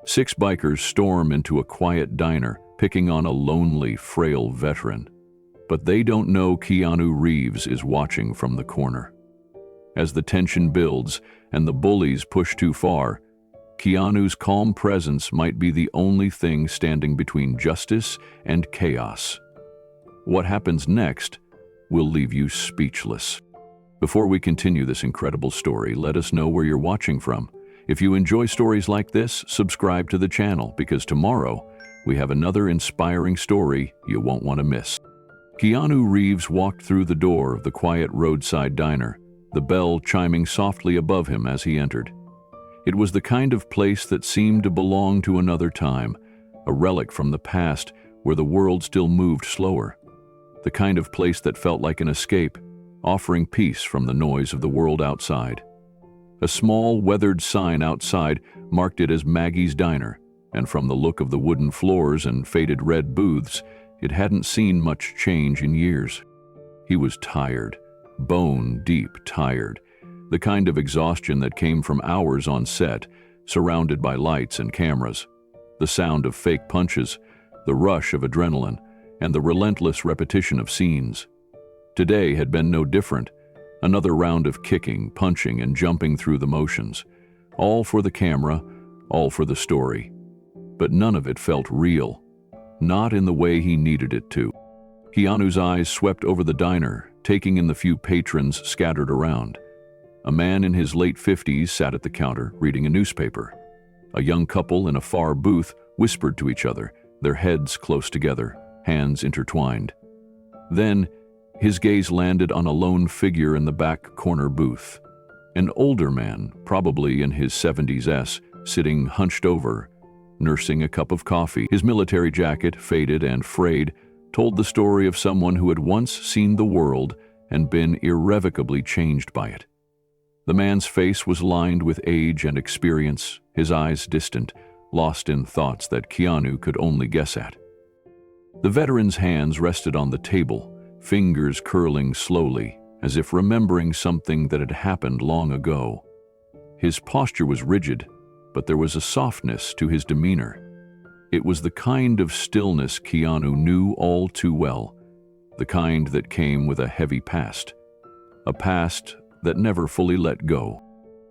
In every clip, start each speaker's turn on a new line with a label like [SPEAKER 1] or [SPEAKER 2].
[SPEAKER 1] Six bikers storm into a quiet diner, picking on a lonely, frail veteran. But they don't know Keanu Reeves is watching from the corner. As the tension builds and the bullies push too far, Keanu's calm presence might be the only thing standing between justice and chaos. What happens next will leave you speechless. Before we continue this incredible story, let us know where you're watching from. If you enjoy stories like this, subscribe to the channel, because tomorrow we have another inspiring story you won't want to miss. Keanu Reeves walked through the door of the quiet roadside diner, the bell chiming softly above him as he entered. It was the kind of place that seemed to belong to another time, a relic from the past where the world still moved slower. The kind of place that felt like an escape, offering peace from the noise of the world outside. A small, weathered sign outside marked it as Maggie's Diner, and from the look of the wooden floors and faded red booths, it hadn't seen much change in years. He was tired, bone-deep tired, the kind of exhaustion that came from hours on set, surrounded by lights and cameras, the sound of fake punches, the rush of adrenaline, and the relentless repetition of scenes. Today had been no different. Another round of kicking, punching, and jumping through the motions. All for the camera, all for the story. But none of it felt real. Not in the way he needed it to. Keanu's eyes swept over the diner, taking in the few patrons scattered around. A man in his late 50s sat at the counter, reading a newspaper. A young couple in a far booth whispered to each other, their heads close together, hands intertwined. Then, his gaze landed on a lone figure in the back corner booth. An older man, probably in his 70s, sitting hunched over, nursing a cup of coffee. His military jacket, faded and frayed, told the story of someone who had once seen the world and been irrevocably changed by it. The man's face was lined with age and experience, his eyes distant, lost in thoughts that Keanu could only guess at. The veteran's hands rested on the table, fingers curling slowly, as if remembering something that had happened long ago. His posture was rigid, but there was a softness to his demeanor. It was the kind of stillness Keanu knew all too well, the kind that came with a heavy past, a past that never fully let go.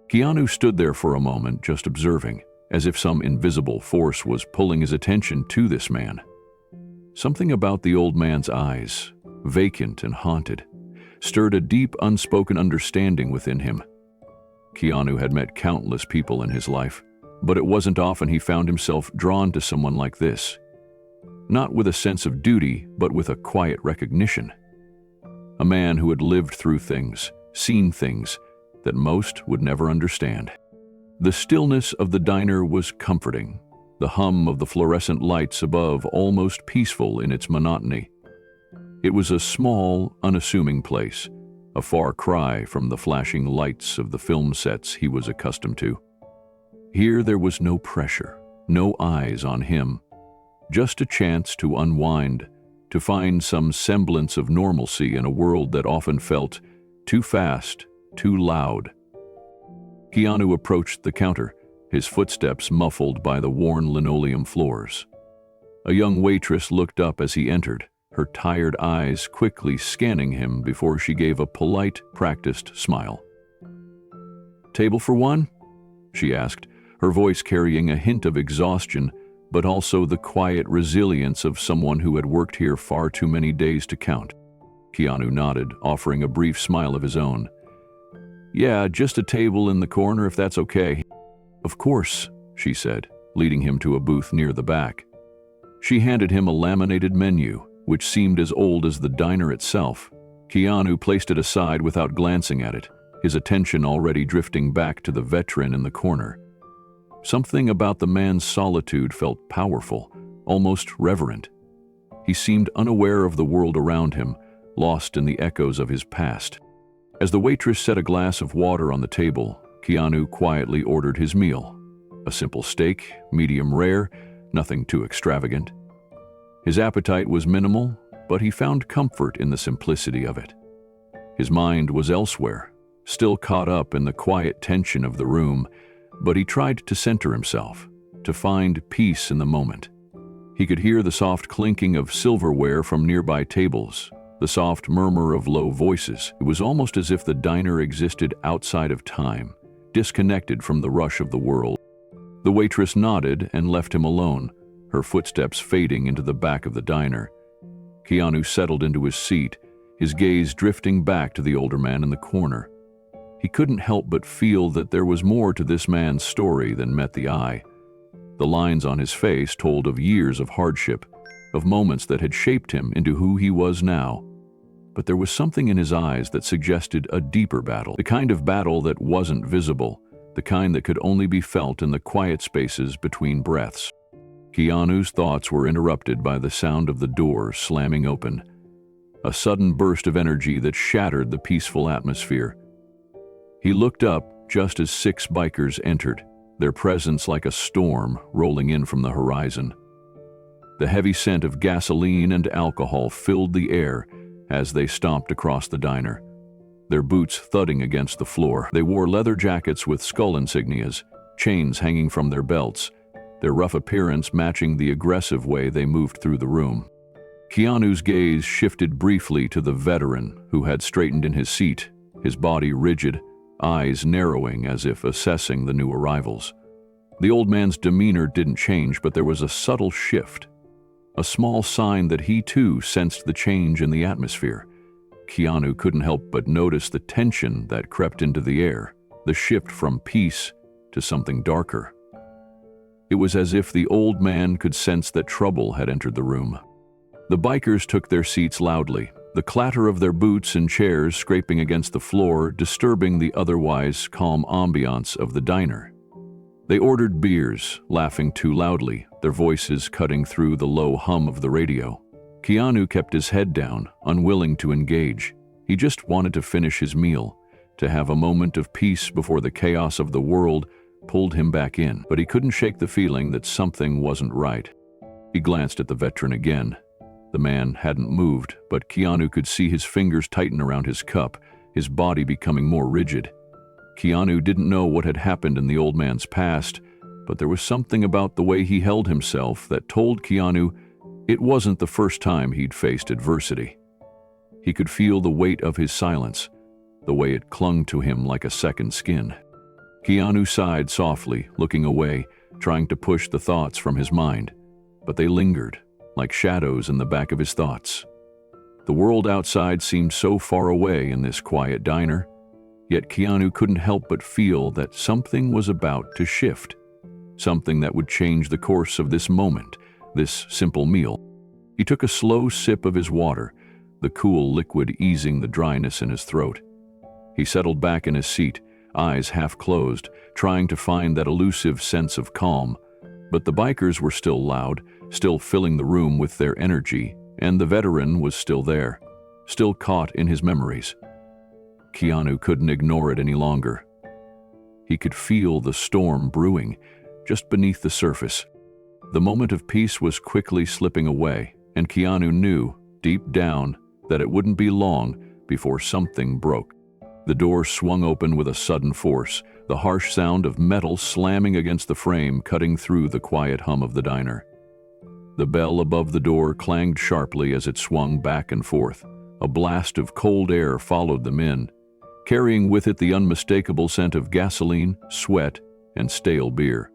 [SPEAKER 1] Keanu stood there for a moment, just observing, as if some invisible force was pulling his attention to this man. Something about the old man's eyes, vacant and haunted, stirred a deep, unspoken understanding within him. Keanu had met countless people in his life, but it wasn't often he found himself drawn to someone like this. Not with a sense of duty, but with a quiet recognition. A man who had lived through things, seen things that most would never understand. The stillness of the diner was comforting, the hum of the fluorescent lights above almost peaceful in its monotony. It was a small, unassuming place, a far cry from the flashing lights of the film sets he was accustomed to. Here there was no pressure, no eyes on him, just a chance to unwind, to find some semblance of normalcy in a world that often felt too fast, too loud. Keanu approached the counter, his footsteps muffled by the worn linoleum floors. A young waitress looked up as he entered, her tired eyes quickly scanning him before she gave a polite, practiced smile. "Table for one?" she asked, her voice carrying a hint of exhaustion, but also the quiet resilience of someone who had worked here far too many days to count. Keanu nodded, offering a brief smile of his own. "Yeah, just a table in the corner if that's okay." "Of course," she said, leading him to a booth near the back. She handed him a laminated menu, which seemed as old as the diner itself. Keanu placed it aside without glancing at it, his attention already drifting back to the veteran in the corner. Something about the man's solitude felt powerful, almost reverent. He seemed unaware of the world around him, lost in the echoes of his past. As the waitress set a glass of water on the table, Keanu quietly ordered his meal. A simple steak, medium rare, nothing too extravagant. His appetite was minimal, but he found comfort in the simplicity of it. His mind was elsewhere, still caught up in the quiet tension of the room, but he tried to center himself, to find peace in the moment. He could hear the soft clinking of silverware from nearby tables, the soft murmur of low voices. It was almost as if the diner existed outside of time, disconnected from the rush of the world. The waitress nodded and left him alone, her footsteps fading into the back of the diner. Keanu settled into his seat, his gaze drifting back to the older man in the corner. He couldn't help but feel that there was more to this man's story than met the eye. The lines on his face told of years of hardship, of moments that had shaped him into who he was now. But there was something in his eyes that suggested a deeper battle, the kind of battle that wasn't visible, the kind that could only be felt in the quiet spaces between breaths. Keanu's thoughts were interrupted by the sound of the door slamming open, a sudden burst of energy that shattered the peaceful atmosphere. He looked up just as 6 bikers entered, their presence like a storm rolling in from the horizon. The heavy scent of gasoline and alcohol filled the air as they stomped across the diner, their boots thudding against the floor. They wore leather jackets with skull insignias, chains hanging from their belts, their rough appearance matching the aggressive way they moved through the room. Keanu's gaze shifted briefly to the veteran who had straightened in his seat, his body rigid, eyes narrowing as if assessing the new arrivals. The old man's demeanor didn't change, but there was a subtle shift, a small sign that he too sensed the change in the atmosphere. Keanu couldn't help but notice the tension that crept into the air, the shift from peace to something darker. It was as if the old man could sense that trouble had entered the room. The bikers took their seats loudly, the clatter of their boots and chairs scraping against the floor disturbing the otherwise calm ambiance of the diner. They ordered beers, laughing too loudly, their voices cutting through the low hum of the radio. Keanu kept his head down, unwilling to engage. He just wanted to finish his meal, to have a moment of peace before the chaos of the world pulled him back in. But he couldn't shake the feeling that something wasn't right. He glanced at the veteran again. The man hadn't moved, but Keanu could see his fingers tighten around his cup, his body becoming more rigid. Keanu didn't know what had happened in the old man's past, but there was something about the way he held himself that told Keanu it wasn't the first time he'd faced adversity. He could feel the weight of his silence, the way it clung to him like a second skin. Keanu sighed softly, looking away, trying to push the thoughts from his mind, but they lingered, like shadows in the back of his thoughts. The world outside seemed so far away in this quiet diner, yet Keanu couldn't help but feel that something was about to shift, something that would change the course of this moment, this simple meal. He took a slow sip of his water, the cool liquid easing the dryness in his throat. He settled back in his seat, eyes half closed, trying to find that elusive sense of calm. But the bikers were still loud, still filling the room with their energy, and the veteran was still there, still caught in his memories. Keanu couldn't ignore it any longer. He could feel the storm brewing just beneath the surface. The moment of peace was quickly slipping away, and Keanu knew, deep down, that it wouldn't be long before something broke. The door swung open with a sudden force, the harsh sound of metal slamming against the frame cutting through the quiet hum of the diner. The bell above the door clanged sharply as it swung back and forth. A blast of cold air followed them in, carrying with it the unmistakable scent of gasoline, sweat, and stale beer.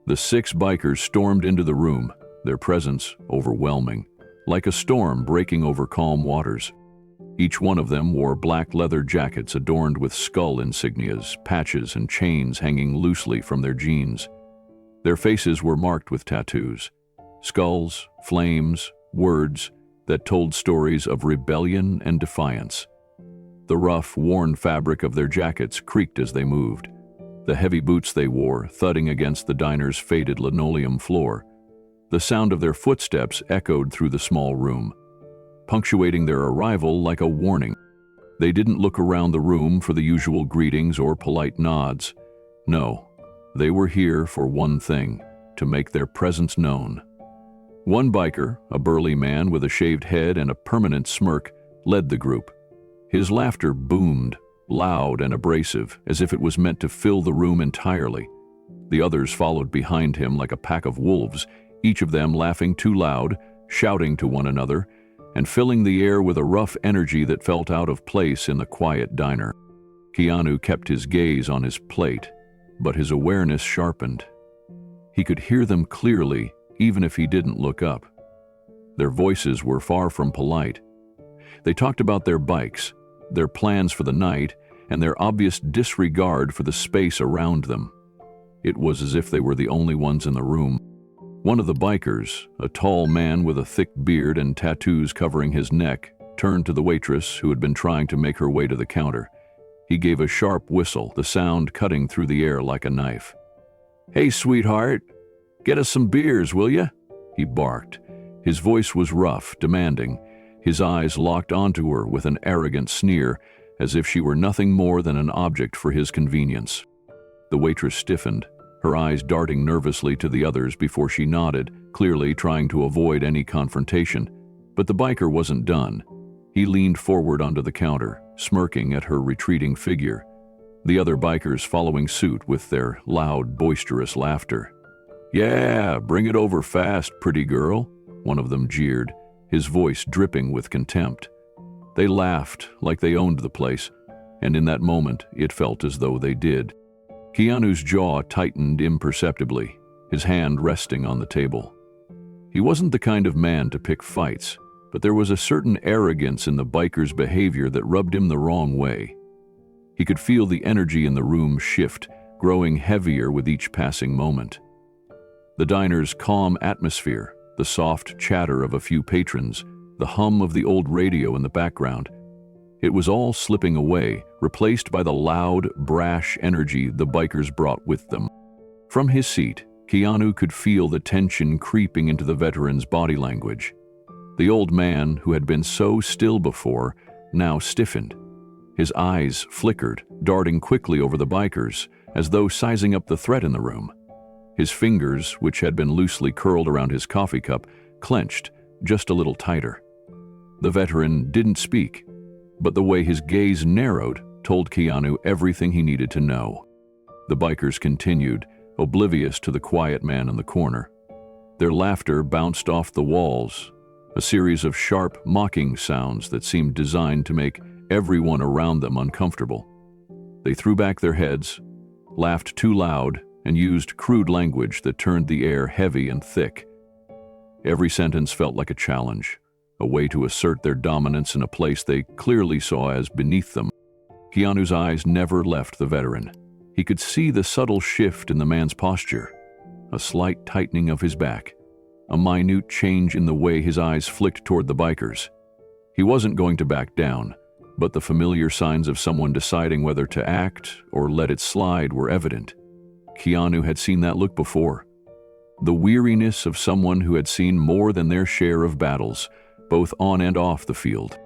[SPEAKER 1] The 6 bikers stormed into the room, their presence overwhelming, like a storm breaking over calm waters. Each one of them wore black leather jackets adorned with skull insignias, patches, and chains hanging loosely from their jeans. Their faces were marked with tattoos, skulls, flames, words that told stories of rebellion and defiance. The rough, worn fabric of their jackets creaked as they moved, the heavy boots they wore thudding against the diner's faded linoleum floor. The sound of their footsteps echoed through the small room, punctuating their arrival like a warning. They didn't look around the room for the usual greetings or polite nods. No, they were here for one thing, to make their presence known. One biker, a burly man with a shaved head and a permanent smirk, led the group. His laughter boomed, loud and abrasive, as if it was meant to fill the room entirely. The others followed behind him like a pack of wolves, each of them laughing too loud, shouting to one another, and filling the air with a rough energy that felt out of place in the quiet diner. Keanu kept his gaze on his plate, but his awareness sharpened. He could hear them clearly, even if he didn't look up. Their voices were far from polite. They talked about their bikes, their plans for the night, and their obvious disregard for the space around them. It was as if they were the only ones in the room. One of the bikers, a tall man with a thick beard and tattoos covering his neck, turned to the waitress who had been trying to make her way to the counter. He gave a sharp whistle, the sound cutting through the air like a knife. "Hey, sweetheart, get us some beers, will ya?" he barked. His voice was rough, demanding. His eyes locked onto her with an arrogant sneer, as if she were nothing more than an object for his convenience. The waitress stiffened, her eyes darting nervously to the others before she nodded, clearly trying to avoid any confrontation. But the biker wasn't done. He leaned forward onto the counter, smirking at her retreating figure, the other bikers following suit with their loud, boisterous laughter. "Yeah, bring it over fast, pretty girl," one of them jeered, his voice dripping with contempt. They laughed like they owned the place, and in that moment it felt as though they did. Keanu's jaw tightened imperceptibly, his hand resting on the table. He wasn't the kind of man to pick fights, but there was a certain arrogance in the biker's behavior that rubbed him the wrong way. He could feel the energy in the room shift, growing heavier with each passing moment. The diner's calm atmosphere, the soft chatter of a few patrons, the hum of the old radio in the background, it was all slipping away, replaced by the loud, brash energy the bikers brought with them. From his seat, Keanu could feel the tension creeping into the veteran's body language. The old man, who had been so still before, now stiffened. His eyes flickered, darting quickly over the bikers, as though sizing up the threat in the room. His fingers, which had been loosely curled around his coffee cup, clenched just a little tighter. The veteran didn't speak, but the way his gaze narrowed told Keanu everything he needed to know. The bikers continued, oblivious to the quiet man in the corner. Their laughter bounced off the walls, a series of sharp, mocking sounds that seemed designed to make everyone around them uncomfortable. They threw back their heads, laughed too loud, and used crude language that turned the air heavy and thick. Every sentence felt like a challenge, a way to assert their dominance in a place they clearly saw as beneath them. Keanu's eyes never left the veteran. He could see the subtle shift in the man's posture, a slight tightening of his back, a minute change in the way his eyes flicked toward the bikers. He wasn't going to back down, but the familiar signs of someone deciding whether to act or let it slide were evident. Keanu had seen that look before. The weariness of someone who had seen more than their share of battles, both on and off the field.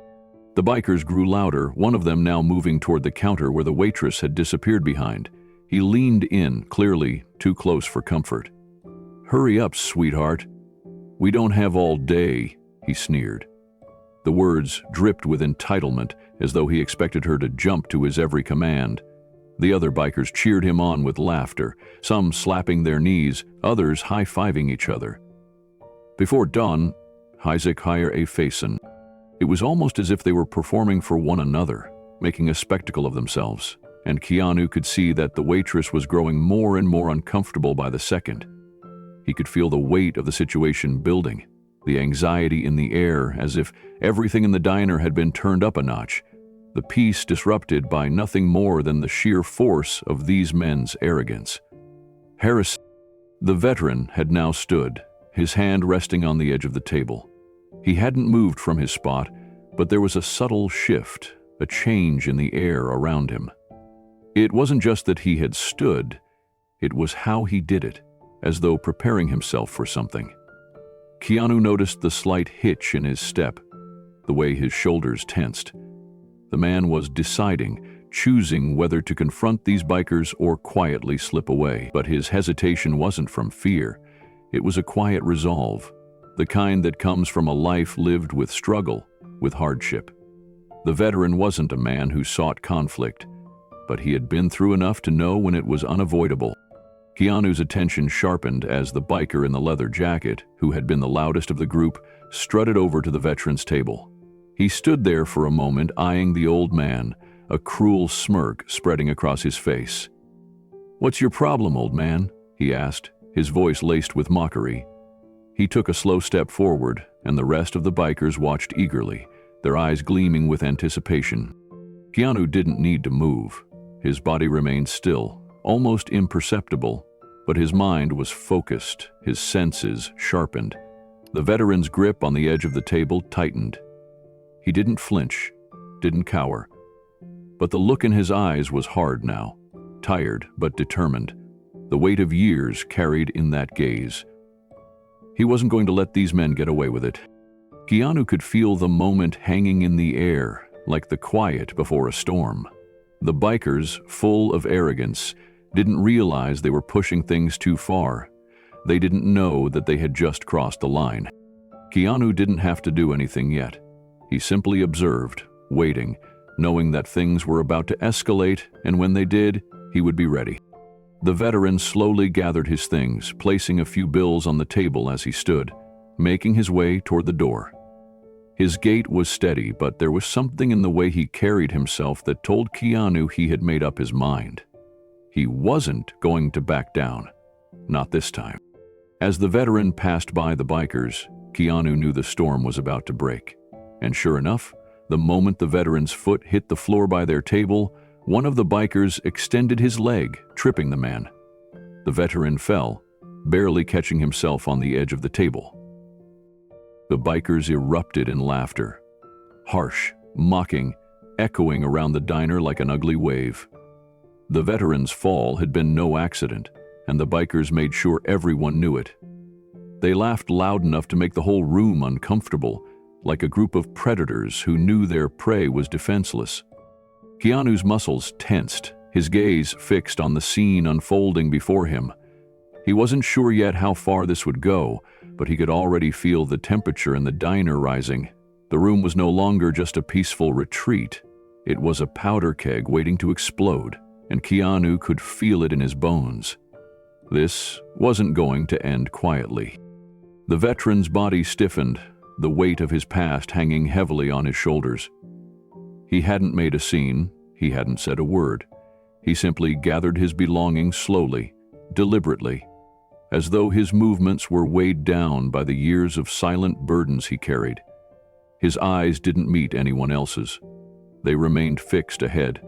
[SPEAKER 1] The bikers grew louder, one of them now moving toward the counter where the waitress had disappeared behind. He leaned in, clearly too close for comfort. "Hurry up, sweetheart. We don't have all day," he sneered. The words dripped with entitlement, as though he expected her to jump to his every command. The other bikers cheered him on with laughter, some slapping their knees, others high-fiving each other. Before dawn, Isaac hire a facen. It was almost as if they were performing for one another, making a spectacle of themselves, and Keanu could see that the waitress was growing more and more uncomfortable by the second. He could feel the weight of the situation building, the anxiety in the air, as if everything in the diner had been turned up a notch, the peace disrupted by nothing more than the sheer force of these men's arrogance. Harass, the veteran, had now stood, his hand resting on the edge of the table. He hadn't moved from his spot, but there was a subtle shift, a change in the air around him. It wasn't just that he had stood, it was how he did it, as though preparing himself for something. Keanu noticed the slight hitch in his step, the way his shoulders tensed. The man was deciding, choosing whether to confront these bikers or quietly slip away. But his hesitation wasn't from fear. It was a quiet resolve, the kind that comes from a life lived with struggle, with hardship. The veteran wasn't a man who sought conflict, but he had been through enough to know when it was unavoidable. Keanu's attention sharpened as the biker in the leather jacket, who had been the loudest of the group, strutted over to the veteran's table. He stood there for a moment, eyeing the old man, a cruel smirk spreading across his face. "What's your problem, old man?" he asked, his voice laced with mockery. He took a slow step forward, and the rest of the bikers watched eagerly, their eyes gleaming with anticipation. Keanu didn't need to move. His body remained still, almost imperceptible, but his mind was focused, his senses sharpened. The veteran's grip on the edge of the table tightened. He didn't flinch, didn't cower, but the look in his eyes was hard now, tired but determined, the weight of years carried in that gaze. He wasn't going to let these men get away with it. Keanu could feel the moment hanging in the air, like the quiet before a storm. The bikers, full of arrogance, didn't realize they were pushing things too far. They didn't know that they had just crossed the line. Keanu didn't have to do anything yet. He simply observed, waiting, knowing that things were about to escalate, and when they did, he would be ready. The veteran slowly gathered his things, placing a few bills on the table as he stood, making his way toward the door. His gait was steady, but there was something in the way he carried himself that told Keanu he had made up his mind. He wasn't going to back down. Not this time. As the veteran passed by the bikers, Keanu knew the storm was about to break. And sure enough, the moment the veteran's foot hit the floor by their table, one of the bikers extended his leg, tripping the man. The veteran fell, barely catching himself on the edge of the table. The bikers erupted in laughter, harsh, mocking, echoing around the diner like an ugly wave. The veteran's fall had been no accident, and the bikers made sure everyone knew it. They laughed loud enough to make the whole room uncomfortable, like a group of predators who knew their prey was defenseless. Keanu's muscles tensed, his gaze fixed on the scene unfolding before him. He wasn't sure yet how far this would go, but he could already feel the temperature in the diner rising. The room was no longer just a peaceful retreat. It was a powder keg waiting to explode, and Keanu could feel it in his bones. This wasn't going to end quietly. The veteran's body stiffened, the weight of his past hanging heavily on his shoulders. He hadn't made a scene, he hadn't said a word. He simply gathered his belongings slowly, deliberately, as though his movements were weighed down by the years of silent burdens he carried. His eyes didn't meet anyone else's. They remained fixed ahead,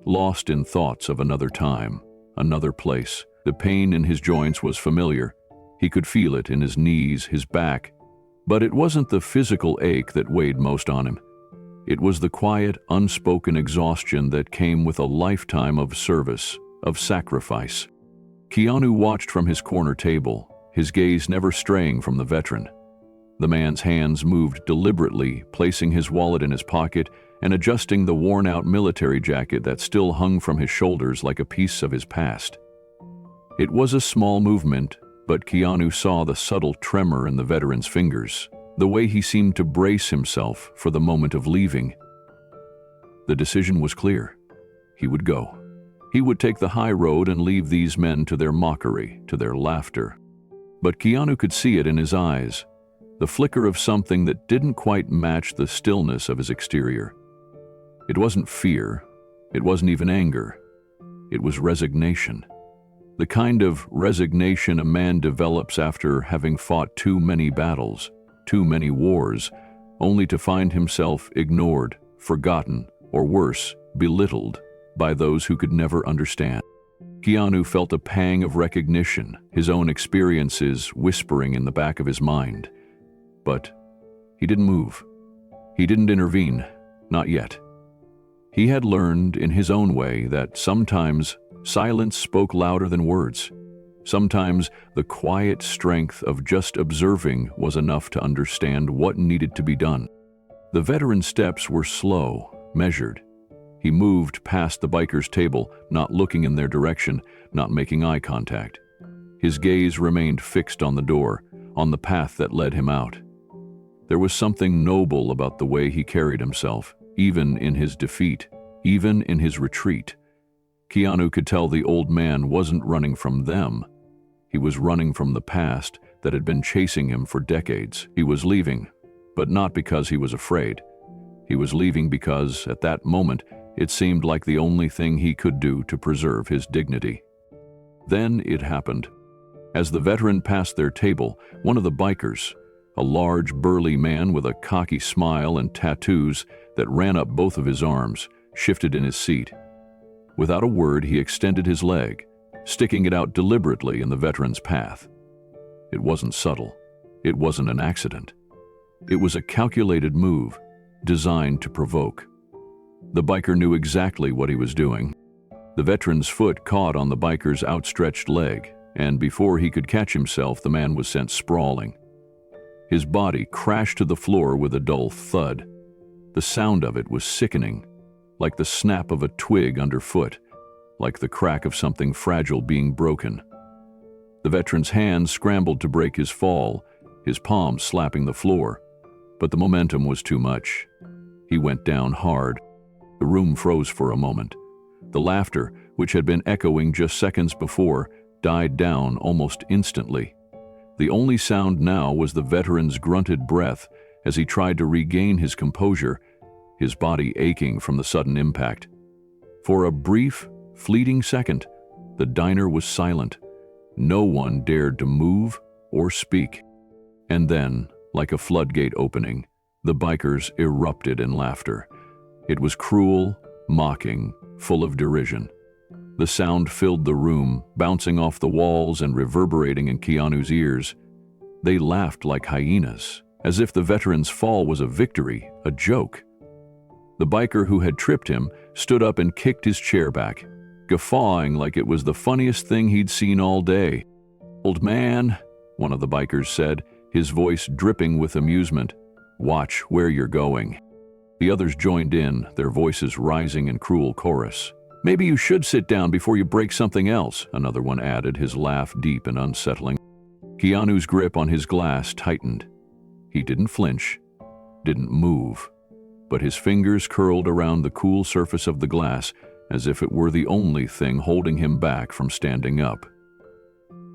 [SPEAKER 1] lost in thoughts of another time, another place. The pain in his joints was familiar. He could feel it in his knees, his back. But it wasn't the physical ache that weighed most on him. It was the quiet, unspoken exhaustion that came with a lifetime of service, of sacrifice. Keanu watched from his corner table, his gaze never straying from the veteran. The man's hands moved deliberately, placing his wallet in his pocket and adjusting the worn-out military jacket that still hung from his shoulders like a piece of his past. It was a small movement, but Keanu saw the subtle tremor in the veteran's fingers, the way he seemed to brace himself for the moment of leaving. The decision was clear. He would go. He would take the high road and leave these men to their mockery, to their laughter. But Keanu could see it in his eyes, the flicker of something that didn't quite match the stillness of his exterior. It wasn't fear. It wasn't even anger. It was resignation. The kind of resignation a man develops after having fought too many battles, too many wars, only to find himself ignored, forgotten, or worse, belittled by those who could never understand. Keanu felt a pang of recognition, his own experiences whispering in the back of his mind. But he didn't move. He didn't intervene, not yet. He had learned in his own way that sometimes silence spoke louder than words. Sometimes the quiet strength of just observing was enough to understand what needed to be done. The veteran's steps were slow, measured. He moved past the biker's table, not looking in their direction, not making eye contact. His gaze remained fixed on the door, on the path that led him out. There was something noble about the way he carried himself, even in his defeat, even in his retreat. Keanu could tell the old man wasn't running from them, He was running from the past that had been chasing him for decades. He was leaving, but not because he was afraid. He was leaving because, at that moment, it seemed like the only thing he could do to preserve his dignity. Then it happened. As the veteran passed their table, one of the bikers, a large, burly man with a cocky smile and tattoos that ran up both of his arms, shifted in his seat. Without a word, he extended his leg, sticking it out deliberately in the veteran's path. It wasn't subtle. It wasn't an accident. It was a calculated move, designed to provoke. The biker knew exactly what he was doing. The veteran's foot caught on the biker's outstretched leg, and before he could catch himself, the man was sent sprawling. His body crashed to the floor with a dull thud. The sound of it was sickening, like the snap of a twig underfoot, like the crack of something fragile being broken. The veteran's hands scrambled to break his fall, his palms slapping the floor, but the momentum was too much. He went down hard. The room froze for a moment. The laughter, which had been echoing just seconds before, died down almost instantly. The only sound now was the veteran's grunted breath as he tried to regain his composure, his body aching from the sudden impact. For a brief, fleeting second, the diner was silent. No one dared to move or speak. And then, like a floodgate opening, the bikers erupted in laughter. It was cruel, mocking, full of derision. The sound filled the room, bouncing off the walls and reverberating in Keanu's ears. They laughed like hyenas, as if the veteran's fall was a victory, a joke. The biker who had tripped him stood up and kicked his chair back, guffawing like it was the funniest thing he'd seen all day. "Old man," one of the bikers said, his voice dripping with amusement, "watch where you're going." The others joined in, their voices rising in cruel chorus. "Maybe you should sit down before you break something else," another one added, his laugh deep and unsettling. Keanu's grip on his glass tightened. He didn't flinch, didn't move, but his fingers curled around the cool surface of the glass as if it were the only thing holding him back from standing up.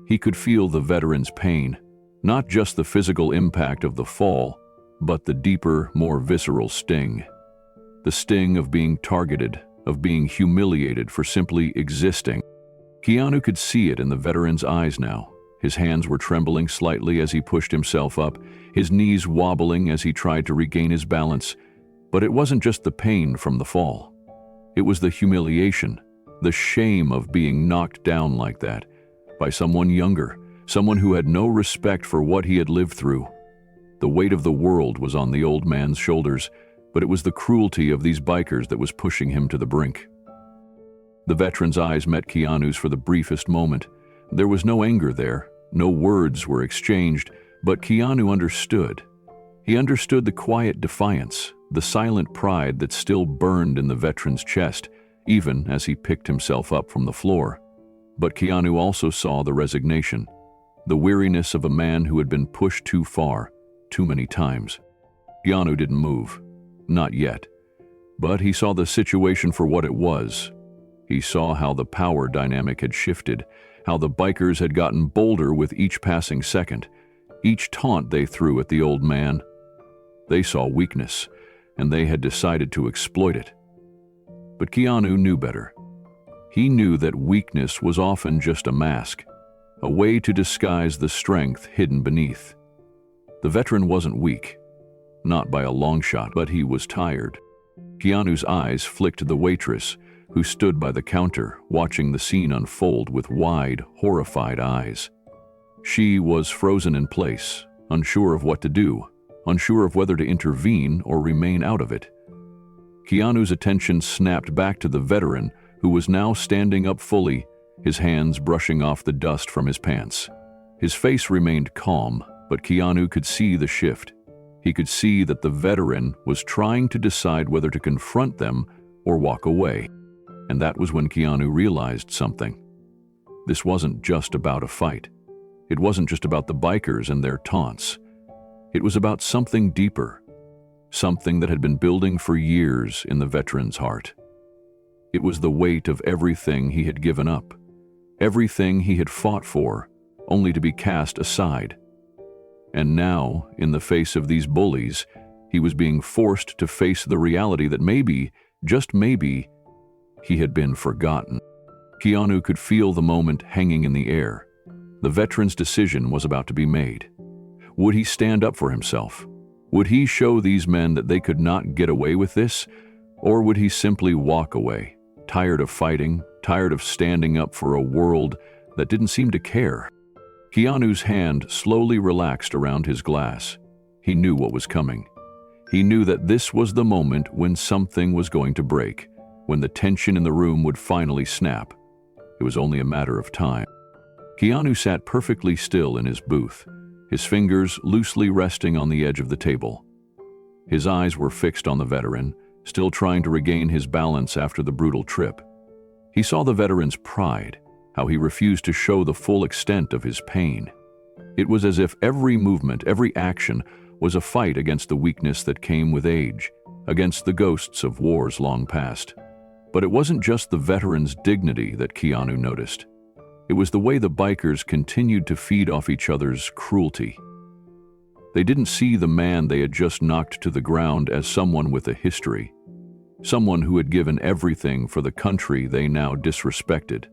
[SPEAKER 1] He could feel the veteran's pain, not just the physical impact of the fall, but the deeper, more visceral sting. The sting of being targeted, of being humiliated for simply existing. Keanu could see it in the veteran's eyes now. His hands were trembling slightly as he pushed himself up, his knees wobbling as he tried to regain his balance. But it wasn't just the pain from the fall. It was the humiliation, the shame of being knocked down like that, by someone younger, someone who had no respect for what he had lived through. The weight of the world was on the old man's shoulders, but it was the cruelty of these bikers that was pushing him to the brink. The veteran's eyes met Keanu's for the briefest moment. There was no anger there, no words were exchanged, but Keanu understood. He understood the quiet defiance, the silent pride that still burned in the veteran's chest, even as he picked himself up from the floor. But Keanu also saw the resignation, the weariness of a man who had been pushed too far, too many times. Keanu didn't move. Not yet. But he saw the situation for what it was. He saw how the power dynamic had shifted, how the bikers had gotten bolder with each passing second, each taunt they threw at the old man. They saw weakness, and they had decided to exploit it. But Keanu knew better. He knew that weakness was often just a mask, a way to disguise the strength hidden beneath. The veteran wasn't weak, not by a long shot, but he was tired. Keanu's eyes flicked to the waitress, who stood by the counter, watching the scene unfold with wide, horrified eyes. She was frozen in place, unsure of what to do, unsure of whether to intervene or remain out of it. Keanu's attention snapped back to the veteran, who was now standing up fully, his hands brushing off the dust from his pants. His face remained calm, but Keanu could see the shift. He could see that the veteran was trying to decide whether to confront them or walk away. And that was when Keanu realized something. This wasn't just about a fight. It wasn't just about the bikers and their taunts. It was about something deeper, something that had been building for years in the veteran's heart. It was the weight of everything he had given up, everything he had fought for, only to be cast aside. And now, in the face of these bullies, he was being forced to face the reality that maybe, just maybe, he had been forgotten. Keanu could feel the moment hanging in the air. The veteran's decision was about to be made. Would he stand up for himself? Would he show these men that they could not get away with this? Or would he simply walk away, tired of fighting, tired of standing up for a world that didn't seem to care? Keanu's hand slowly relaxed around his glass. He knew what was coming. He knew that this was the moment when something was going to break, when the tension in the room would finally snap. It was only a matter of time. Keanu sat perfectly still in his booth, his fingers loosely resting on the edge of the table. His eyes were fixed on the veteran, still trying to regain his balance after the brutal trip. He saw the veteran's pride, how he refused to show the full extent of his pain. It was as if every movement, every action, was a fight against the weakness that came with age, against the ghosts of wars long past. But it wasn't just the veteran's dignity that Keanu noticed. It was the way the bikers continued to feed off each other's cruelty. They didn't see the man they had just knocked to the ground as someone with a history, someone who had given everything for the country they now disrespected.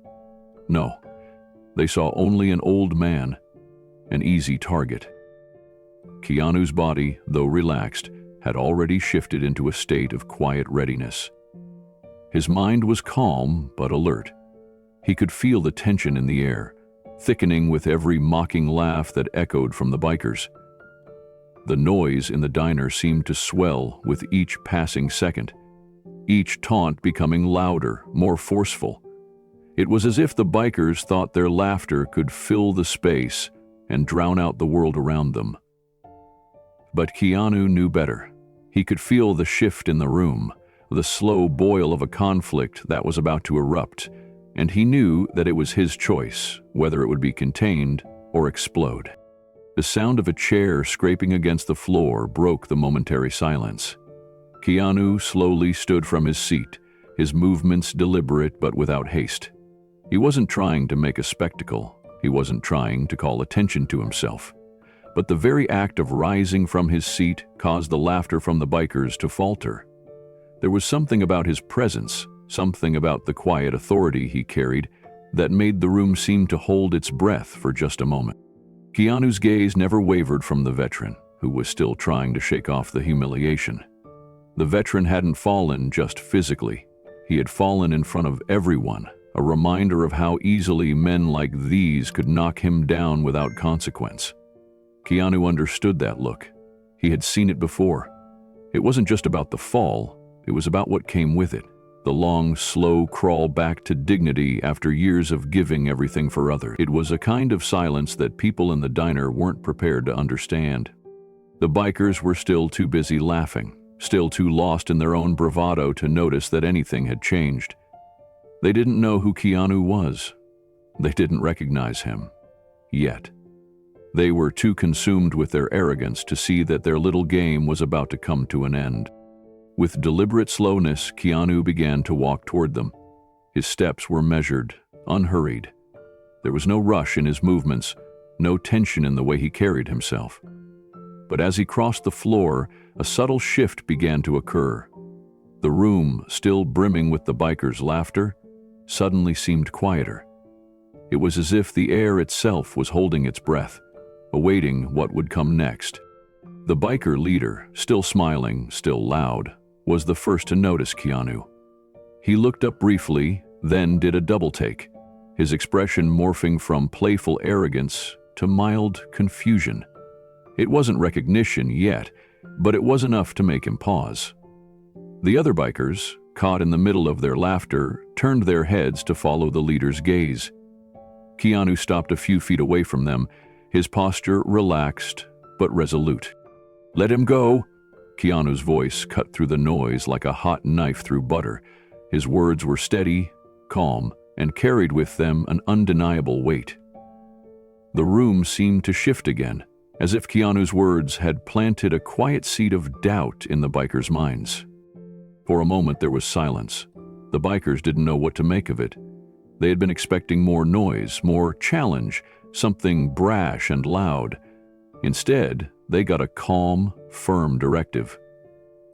[SPEAKER 1] No, they saw only an old man, an easy target. Keanu's body, though relaxed, had already shifted into a state of quiet readiness. His mind was calm but alert. He could feel the tension in the air, thickening with every mocking laugh that echoed from the bikers. The noise in the diner seemed to swell with each passing second, each taunt becoming louder, more forceful. It was as if the bikers thought their laughter could fill the space and drown out the world around them. But Keanu knew better. He could feel the shift in the room, the slow boil of a conflict that was about to erupt, and he knew that it was his choice, whether it would be contained or explode. The sound of a chair scraping against the floor broke the momentary silence. Keanu slowly stood from his seat, his movements deliberate but without haste. He wasn't trying to make a spectacle. He wasn't trying to call attention to himself. But the very act of rising from his seat caused the laughter from the bikers to falter. There was something about his presence, something about the quiet authority he carried, that made the room seem to hold its breath for just a moment. Keanu's gaze never wavered from the veteran, who was still trying to shake off the humiliation. The veteran hadn't fallen just physically. He had fallen in front of everyone, a reminder of how easily men like these could knock him down without consequence. Keanu understood that look. He had seen it before. It wasn't just about the fall, it was about what came with it, the long, slow crawl back to dignity after years of giving everything for others. It was a kind of silence that people in the diner weren't prepared to understand. The bikers were still too busy laughing, still too lost in their own bravado to notice that anything had changed. They didn't know who Keanu was. They didn't recognize him. Yet. They were too consumed with their arrogance to see that their little game was about to come to an end. With deliberate slowness, Keanu began to walk toward them. His steps were measured, unhurried. There was no rush in his movements, no tension in the way he carried himself. But as he crossed the floor, a subtle shift began to occur. The room, still brimming with the bikers' laughter, suddenly seemed quieter. It was as if the air itself was holding its breath, awaiting what would come next. The biker leader, still smiling, still loud, was the first to notice Keanu. He looked up briefly, then did a double take, his expression morphing from playful arrogance to mild confusion. It wasn't recognition yet, but it was enough to make him pause. The other bikers, caught in the middle of their laughter, turned their heads to follow the leader's gaze. Keanu stopped a few feet away from them, his posture relaxed but resolute. "Let him go!" Keanu's voice cut through the noise like a hot knife through butter. His words were steady, calm, and carried with them an undeniable weight. The room seemed to shift again, as if Keanu's words had planted a quiet seed of doubt in the bikers' minds. For a moment there was silence. The bikers didn't know what to make of it. They had been expecting more noise, more challenge, something brash and loud. Instead, they got a calm, firm directive.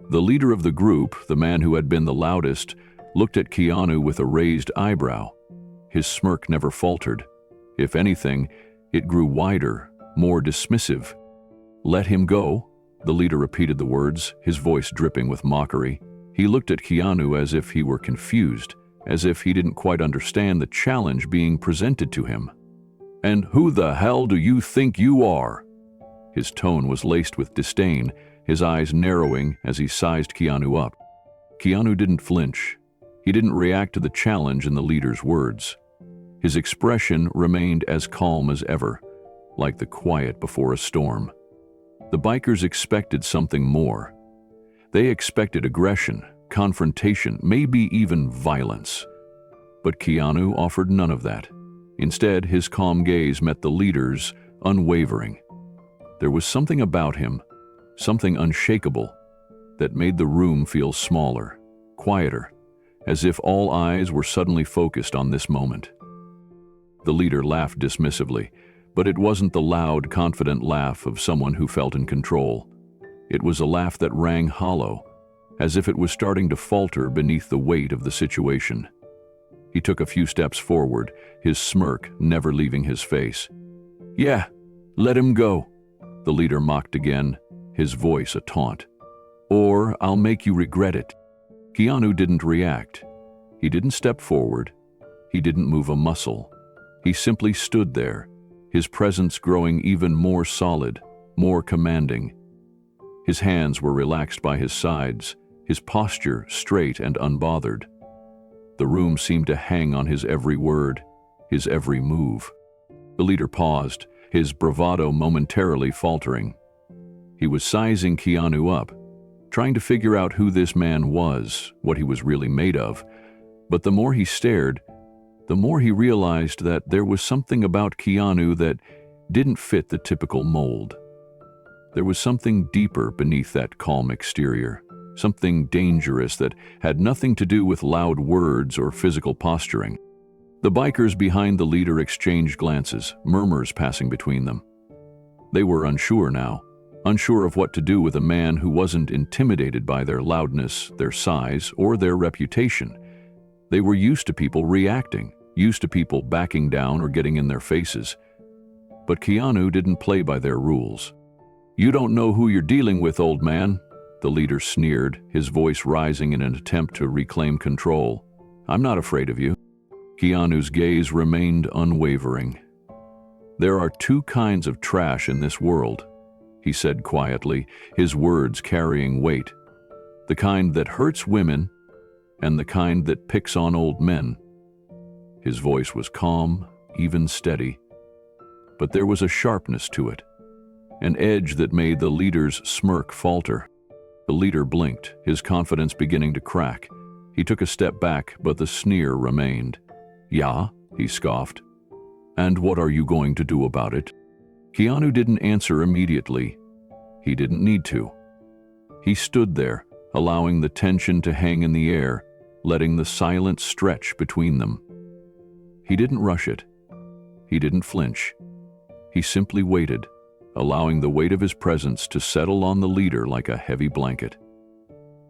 [SPEAKER 1] The leader of the group, the man who had been the loudest, looked at Keanu with a raised eyebrow. His smirk never faltered. If anything, it grew wider, more dismissive. "Let him go," the leader repeated the words, his voice dripping with mockery. He looked at Keanu as if he were confused, as if he didn't quite understand the challenge being presented to him. "And who the hell do you think you are?" His tone was laced with disdain, his eyes narrowing as he sized Keanu up. Keanu didn't flinch. He didn't react to the challenge in the leader's words. His expression remained as calm as ever, like the quiet before a storm. The bikers expected something more. They expected aggression, confrontation, maybe even violence. But Keanu offered none of that. Instead, his calm gaze met the leader's, unwavering. There was something about him, something unshakable, that made the room feel smaller, quieter, as if all eyes were suddenly focused on this moment. The leader laughed dismissively, but it wasn't the loud, confident laugh of someone who felt in control. It was a laugh that rang hollow, as if it was starting to falter beneath the weight of the situation. He took a few steps forward, his smirk never leaving his face. "Yeah, let him go," the leader mocked again, his voice a taunt. "Or I'll make you regret it." Keanu didn't react. He didn't step forward. He didn't move a muscle. He simply stood there, his presence growing even more solid, more commanding. His hands were relaxed by his sides, his posture straight and unbothered. The room seemed to hang on his every word, his every move. The leader paused, his bravado momentarily faltering. He was sizing Keanu up, trying to figure out who this man was, what he was really made of. But the more he stared, the more he realized that there was something about Keanu that didn't fit the typical mold. There was something deeper beneath that calm exterior, something dangerous that had nothing to do with loud words or physical posturing. The bikers behind the leader exchanged glances, murmurs passing between them. They were unsure now, unsure of what to do with a man who wasn't intimidated by their loudness, their size, or their reputation. They were used to people reacting, used to people backing down or getting in their faces. But Keanu didn't play by their rules. "You don't know who you're dealing with, old man," the leader sneered, his voice rising in an attempt to reclaim control. "I'm not afraid of you." Keanu's gaze remained unwavering. "There are two kinds of trash in this world," he said quietly, his words carrying weight. "The kind that hurts women and the kind that picks on old men." His voice was calm, even steady. But there was a sharpness to it, an edge that made the leader's smirk falter. The leader blinked, his confidence beginning to crack. He took a step back, but the sneer remained. "Yeah," he scoffed. "And what are you going to do about it?" Keanu didn't answer immediately. He didn't need to. He stood there, allowing the tension to hang in the air, letting the silence stretch between them. He didn't rush it. He didn't flinch. He simply waited, allowing the weight of his presence to settle on the leader like a heavy blanket.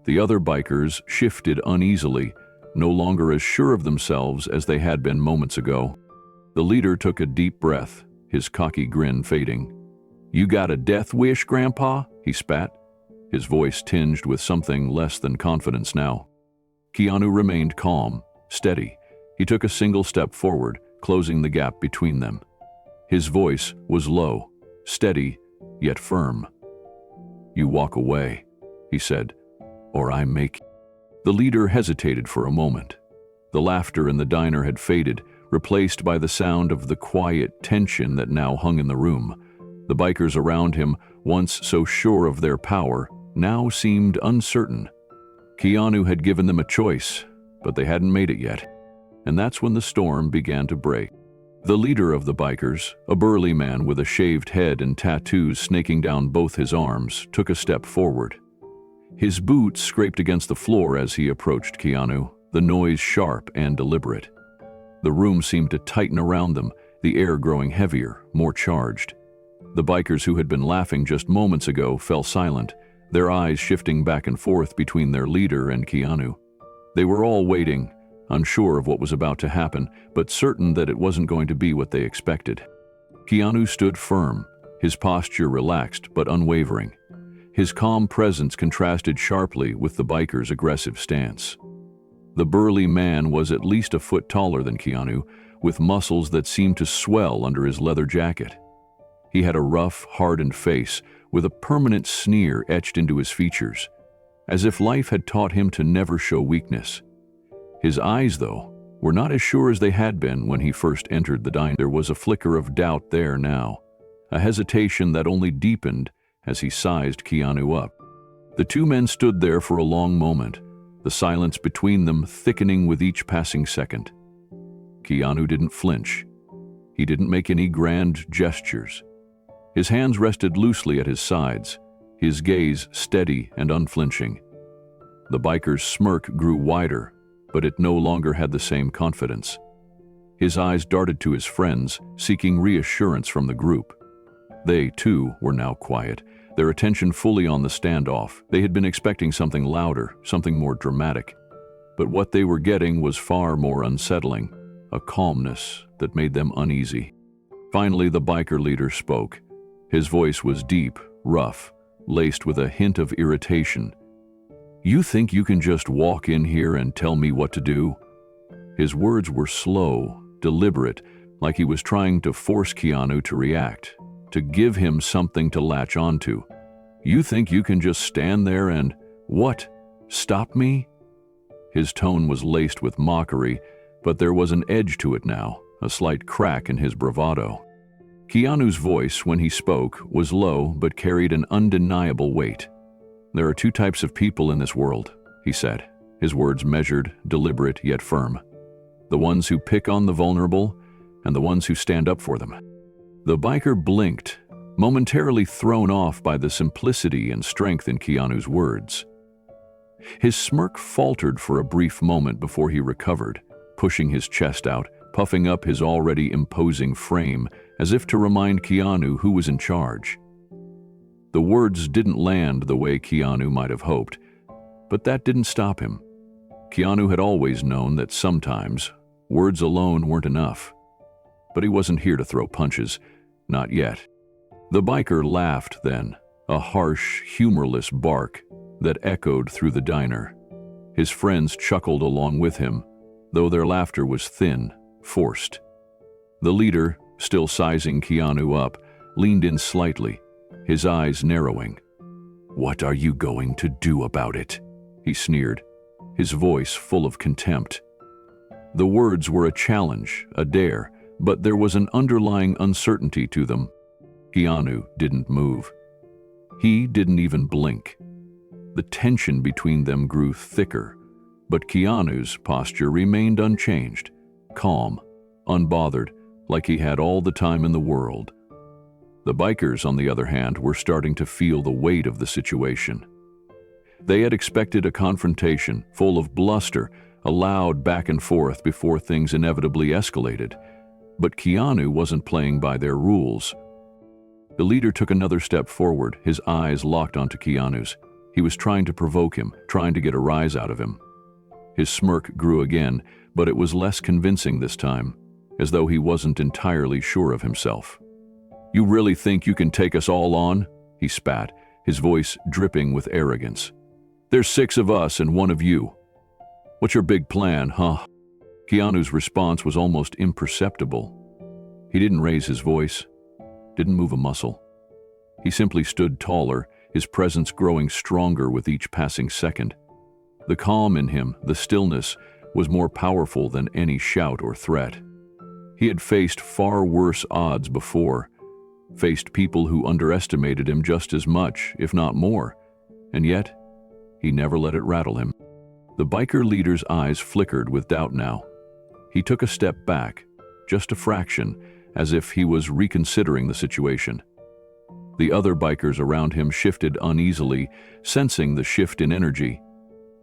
[SPEAKER 1] The other bikers shifted uneasily, no longer as sure of themselves as they had been moments ago. The leader took a deep breath, his cocky grin fading. "You got a death wish, Grandpa?" he spat, his voice tinged with something less than confidence now. Keanu remained calm, steady. He took a single step forward, closing the gap between them. His voice was low, steady, yet firm. "You walk away," he said, "or I make..." The leader hesitated for a moment. The laughter in the diner had faded, replaced by the sound of the quiet tension that now hung in the room. The bikers around him, once so sure of their power, now seemed uncertain. Keanu had given them a choice, but they hadn't made it yet. And that's when the storm began to break. The leader of the bikers, a burly man with a shaved head and tattoos snaking down both his arms, took a step forward. His boots scraped against the floor as he approached Keanu, the noise sharp and deliberate. The room seemed to tighten around them, the air growing heavier, more charged. The bikers who had been laughing just moments ago fell silent, their eyes shifting back and forth between their leader and Keanu. They were all waiting, unsure of what was about to happen, but certain that it wasn't going to be what they expected. Keanu stood firm, his posture relaxed but unwavering. His calm presence contrasted sharply with the biker's aggressive stance. The burly man was at least a foot taller than Keanu, with muscles that seemed to swell under his leather jacket. He had a rough, hardened face with a permanent sneer etched into his features, as if life had taught him to never show weakness. His eyes, though, were not as sure as they had been when he first entered the diner. There was a flicker of doubt there now, a hesitation that only deepened as he sized Keanu up. The two men stood there for a long moment, the silence between them thickening with each passing second. Keanu didn't flinch. He didn't make any grand gestures. His hands rested loosely at his sides, his gaze steady and unflinching. The biker's smirk grew wider, but it no longer had the same confidence. His eyes darted to his friends, seeking reassurance from the group. They, too, were now quiet, their attention fully on the standoff. They had been expecting something louder, something more dramatic. But what they were getting was far more unsettling, a calmness that made them uneasy. Finally, the biker leader spoke. His voice was deep, rough, laced with a hint of irritation. "You think you can just walk in here and tell me what to do?" His words were slow, deliberate, like he was trying to force Keanu to react, to give him something to latch onto. "You think you can just stand there and, what, stop me?" His tone was laced with mockery, but there was an edge to it now, a slight crack in his bravado. Keanu's voice, when he spoke, was low but carried an undeniable weight. "There are two types of people in this world," he said, his words measured, deliberate, yet firm. "The ones who pick on the vulnerable, and the ones who stand up for them." The biker blinked, momentarily thrown off by the simplicity and strength in Keanu's words. His smirk faltered for a brief moment before he recovered, pushing his chest out, puffing up his already imposing frame, as if to remind Keanu who was in charge. The words didn't land the way Keanu might have hoped, but that didn't stop him. Keanu had always known that sometimes words alone weren't enough. But he wasn't here to throw punches, not yet. The biker laughed then, a harsh, humorless bark that echoed through the diner. His friends chuckled along with him, though their laughter was thin, forced. The leader, still sizing Keanu up, leaned in slightly, his eyes narrowing. "What are you going to do about it?" he sneered, his voice full of contempt. The words were a challenge, a dare, but there was an underlying uncertainty to them. Keanu didn't move. He didn't even blink. The tension between them grew thicker, but Keanu's posture remained unchanged, calm, unbothered, like he had all the time in the world. The bikers, on the other hand, were starting to feel the weight of the situation. They had expected a confrontation, full of bluster, a loud back and forth before things inevitably escalated. But Keanu wasn't playing by their rules. The leader took another step forward, his eyes locked onto Keanu's. He was trying to provoke him, trying to get a rise out of him. His smirk grew again, but it was less convincing this time, as though he wasn't entirely sure of himself. "You really think you can take us all on?" he spat, his voice dripping with arrogance. "There's 6 of us and 1 of you. What's your big plan, huh?" Keanu's response was almost imperceptible. He didn't raise his voice, didn't move a muscle. He simply stood taller, his presence growing stronger with each passing second. The calm in him, the stillness, was more powerful than any shout or threat. He had faced far worse odds before, faced people who underestimated him just as much, if not more, and yet he never let it rattle him. The biker leader's eyes flickered with doubt now. He took a step back, just a fraction, as if he was reconsidering the situation. The other bikers around him shifted uneasily, sensing the shift in energy.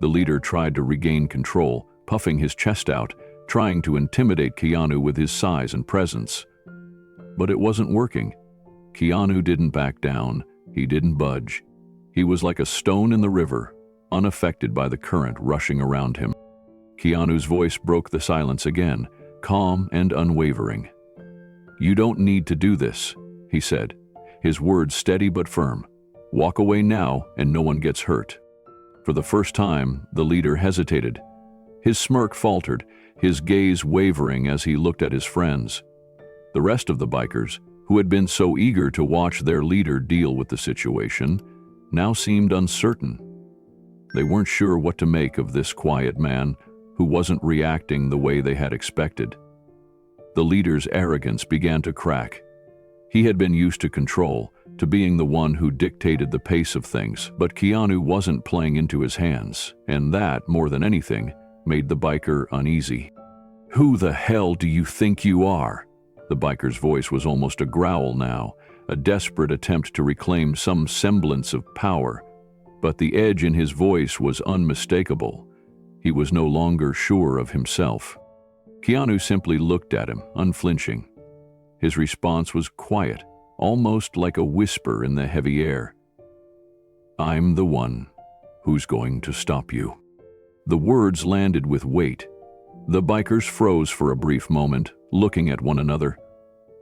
[SPEAKER 1] The leader tried to regain control, puffing his chest out, trying to intimidate Keanu with his size and presence. but it wasn't working. Keanu didn't back down. He didn't budge. He was like a stone in the river, unaffected by the current rushing around him. Keanu's voice broke the silence again, calm and unwavering. "You don't need to do this," he said, his words steady but firm. "Walk away now and no one gets hurt." For the first time, the leader hesitated. His smirk faltered, his gaze wavering as he looked at his friends. The rest of the bikers, who had been so eager to watch their leader deal with the situation, now seemed uncertain. They weren't sure what to make of this quiet man who wasn't reacting the way they had expected. The leader's arrogance began to crack. He had been used to control, to being the one who dictated the pace of things, but Keanu wasn't playing into his hands, and that, more than anything, made the biker uneasy. "Who the hell do you think you are?" The biker's voice was almost a growl now, a desperate attempt to reclaim some semblance of power. But the edge in his voice was unmistakable. He was no longer sure of himself. Keanu simply looked at him, unflinching. His response was quiet, almost like a whisper in the heavy air. "I'm the one who's going to stop you." The words landed with weight. The bikers froze for a brief moment, looking at one another.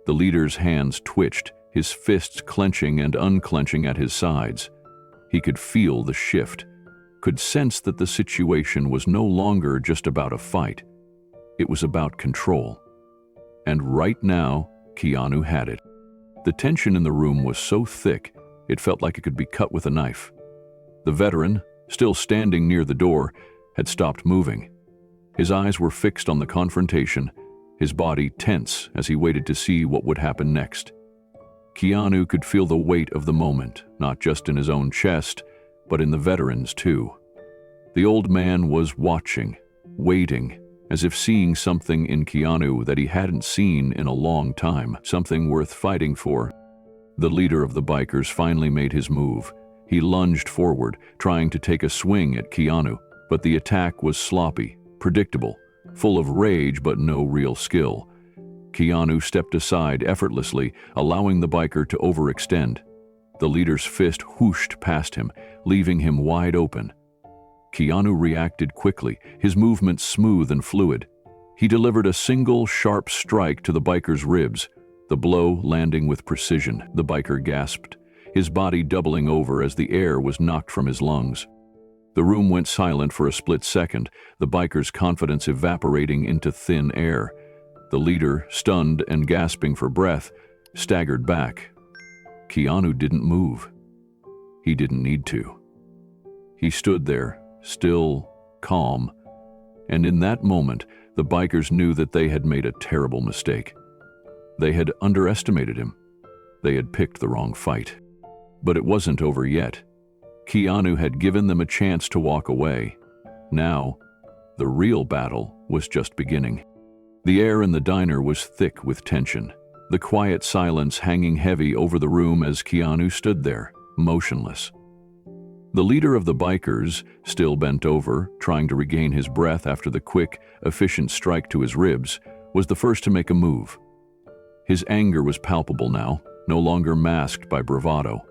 [SPEAKER 1] The leader's hands twitched, his fists clenching and unclenching at his sides. He could feel the shift, could sense that the situation was no longer just about a fight. It was about control. And right now, Keanu had it. The tension in the room was so thick, it felt like it could be cut with a knife. The veteran, still standing near the door, had stopped moving. His eyes were fixed on the confrontation, his body tense as he waited to see what would happen next. Keanu could feel the weight of the moment, not just in his own chest, but in the veteran's too. The old man was watching, waiting, as if seeing something in Keanu that he hadn't seen in a long time, something worth fighting for. The leader of the bikers finally made his move. He lunged forward, trying to take a swing at Keanu, but the attack was sloppy, predictable, full of rage but no real skill. Keanu stepped aside effortlessly, allowing the biker to overextend. The leader's fist whooshed past him, leaving him wide open. Keanu reacted quickly, his movements smooth and fluid. He delivered a single, sharp strike to the biker's ribs, the blow landing with precision. The biker gasped, his body doubling over as the air was knocked from his lungs. The room went silent for a split second, the biker's confidence evaporating into thin air. The leader, stunned and gasping for breath, staggered back. Keanu didn't move. He didn't need to. He stood there, still, calm, and in that moment, the bikers knew that they had made a terrible mistake. They had underestimated him. They had picked the wrong fight. But it wasn't over yet. Keanu had given them a chance to walk away. Now, the real battle was just beginning. The air in the diner was thick with tension, the quiet silence hanging heavy over the room as Keanu stood there, motionless. The leader of the bikers, still bent over, trying to regain his breath after the quick, efficient strike to his ribs, was the first to make a move. His anger was palpable now, no longer masked by bravado.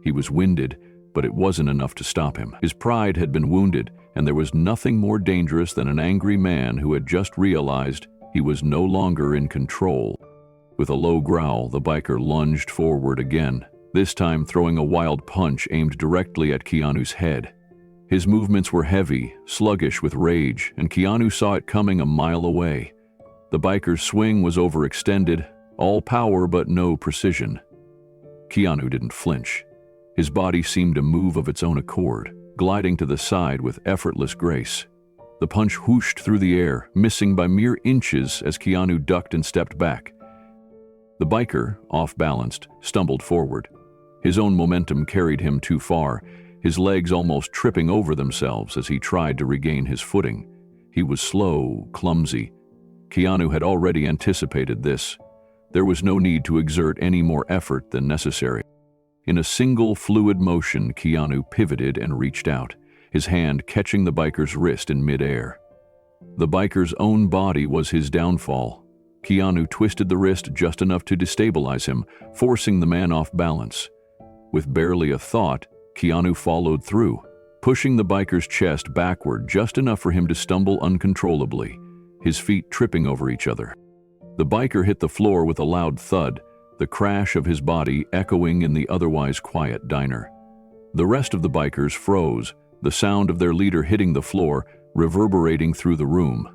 [SPEAKER 1] He was winded, but it wasn't enough to stop him. His pride had been wounded, and there was nothing more dangerous than an angry man who had just realized he was no longer in control. With a low growl, the biker lunged forward again, this time throwing a wild punch aimed directly at Keanu's head. His movements were heavy, sluggish with rage, and Keanu saw it coming a mile away. The biker's swing was overextended, all power but no precision. Keanu didn't flinch. His body seemed to move of its own accord, gliding to the side with effortless grace. The punch whooshed through the air, missing by mere inches as Keanu ducked and stepped back. The biker, off-balanced, stumbled forward. His own momentum carried him too far, his legs almost tripping over themselves as he tried to regain his footing. He was slow, clumsy. Keanu had already anticipated this. There was no need to exert any more effort than necessary. In a single fluid motion, Keanu pivoted and reached out, his hand catching the biker's wrist in midair. The biker's own body was his downfall. Keanu twisted the wrist just enough to destabilize him, forcing the man off balance. With barely a thought, Keanu followed through, pushing the biker's chest backward just enough for him to stumble uncontrollably, his feet tripping over each other. The biker hit the floor with a loud thud, the crash of his body echoing in the otherwise quiet diner. The rest of the bikers froze, the sound of their leader hitting the floor reverberating through the room.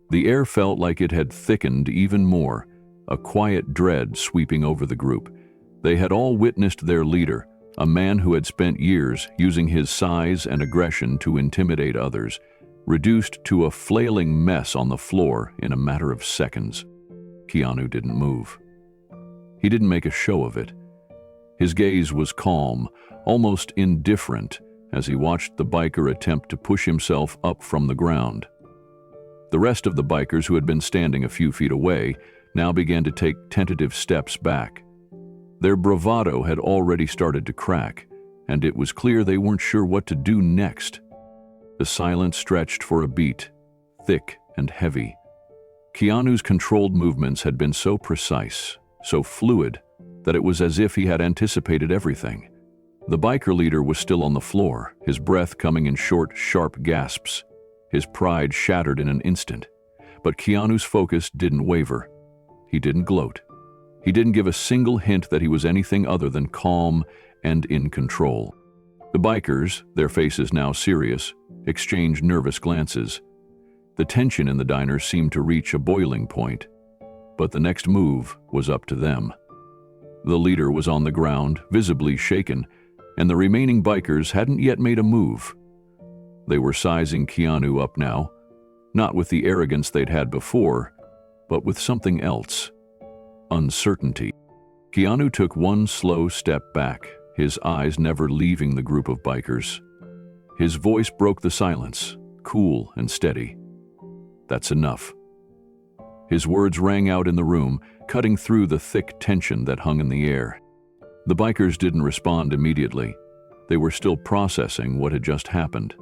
[SPEAKER 1] The air felt like it had thickened even more, a quiet dread sweeping over the group. They had all witnessed their leader, a man who had spent years using his size and aggression to intimidate others, reduced to a flailing mess on the floor in a matter of seconds. Keanu didn't move. He didn't make a show of it. His gaze was calm, almost indifferent, as he watched the biker attempt to push himself up from the ground. The rest of the bikers who had been standing a few feet away now began to take tentative steps back. Their bravado had already started to crack, and it was clear they weren't sure what to do next. The silence stretched for a beat, thick and heavy. Keanu's controlled movements had been so precise, so fluid, that it was as if he had anticipated everything. The biker leader was still on the floor, his breath coming in short, sharp gasps. His pride shattered in an instant. But Keanu's focus didn't waver. He didn't gloat. He didn't give a single hint that he was anything other than calm and in control. The bikers, their faces now serious, exchanged nervous glances. The tension in the diner seemed to reach a boiling point. But the next move was up to them. The leader was on the ground, visibly shaken, and the remaining bikers hadn't yet made a move. They were sizing Keanu up now, not with the arrogance they'd had before, but with something else: uncertainty. Keanu took one slow step back, his eyes never leaving the group of bikers. His voice broke the silence, cool and steady. "That's enough." His words rang out in the room, cutting through the thick tension that hung in the air. The bikers didn't respond immediately. They were still processing what had just happened.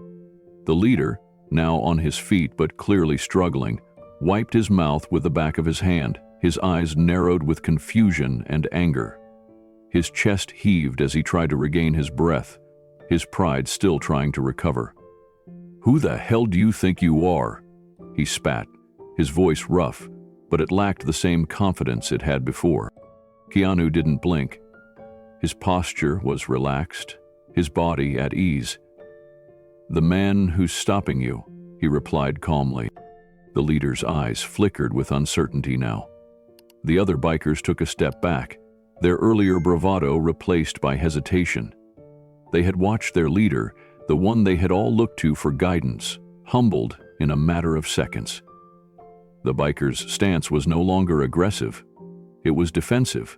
[SPEAKER 1] The leader, now on his feet but clearly struggling, wiped his mouth with the back of his hand, his eyes narrowed with confusion and anger. His chest heaved as he tried to regain his breath, his pride still trying to recover. "Who the hell do you think you are?" he spat, his voice rough, but it lacked the same confidence it had before. Keanu didn't blink. His posture was relaxed, his body at ease. "The man who's stopping you," he replied calmly. The leader's eyes flickered with uncertainty now. The other bikers took a step back, their earlier bravado replaced by hesitation. They had watched their leader, the one they had all looked to for guidance, humbled in a matter of seconds. The biker's stance was no longer aggressive. It was defensive,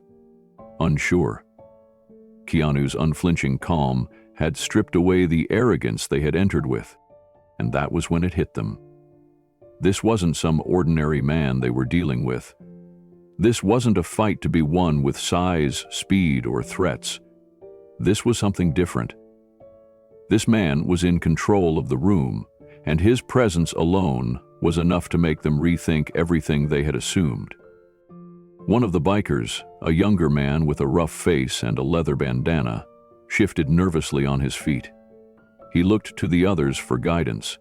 [SPEAKER 1] unsure. Keanu's unflinching calm had stripped away the arrogance they had entered with, and that was when it hit them. This wasn't some ordinary man they were dealing with. This wasn't a fight to be won with size, speed, or threats. This was something different. This man was in control of the room, and his presence alone was enough to make them rethink everything they had assumed. One of the bikers, a younger man with a rough face and a leather bandana, shifted nervously on his feet. He looked to the others for guidance,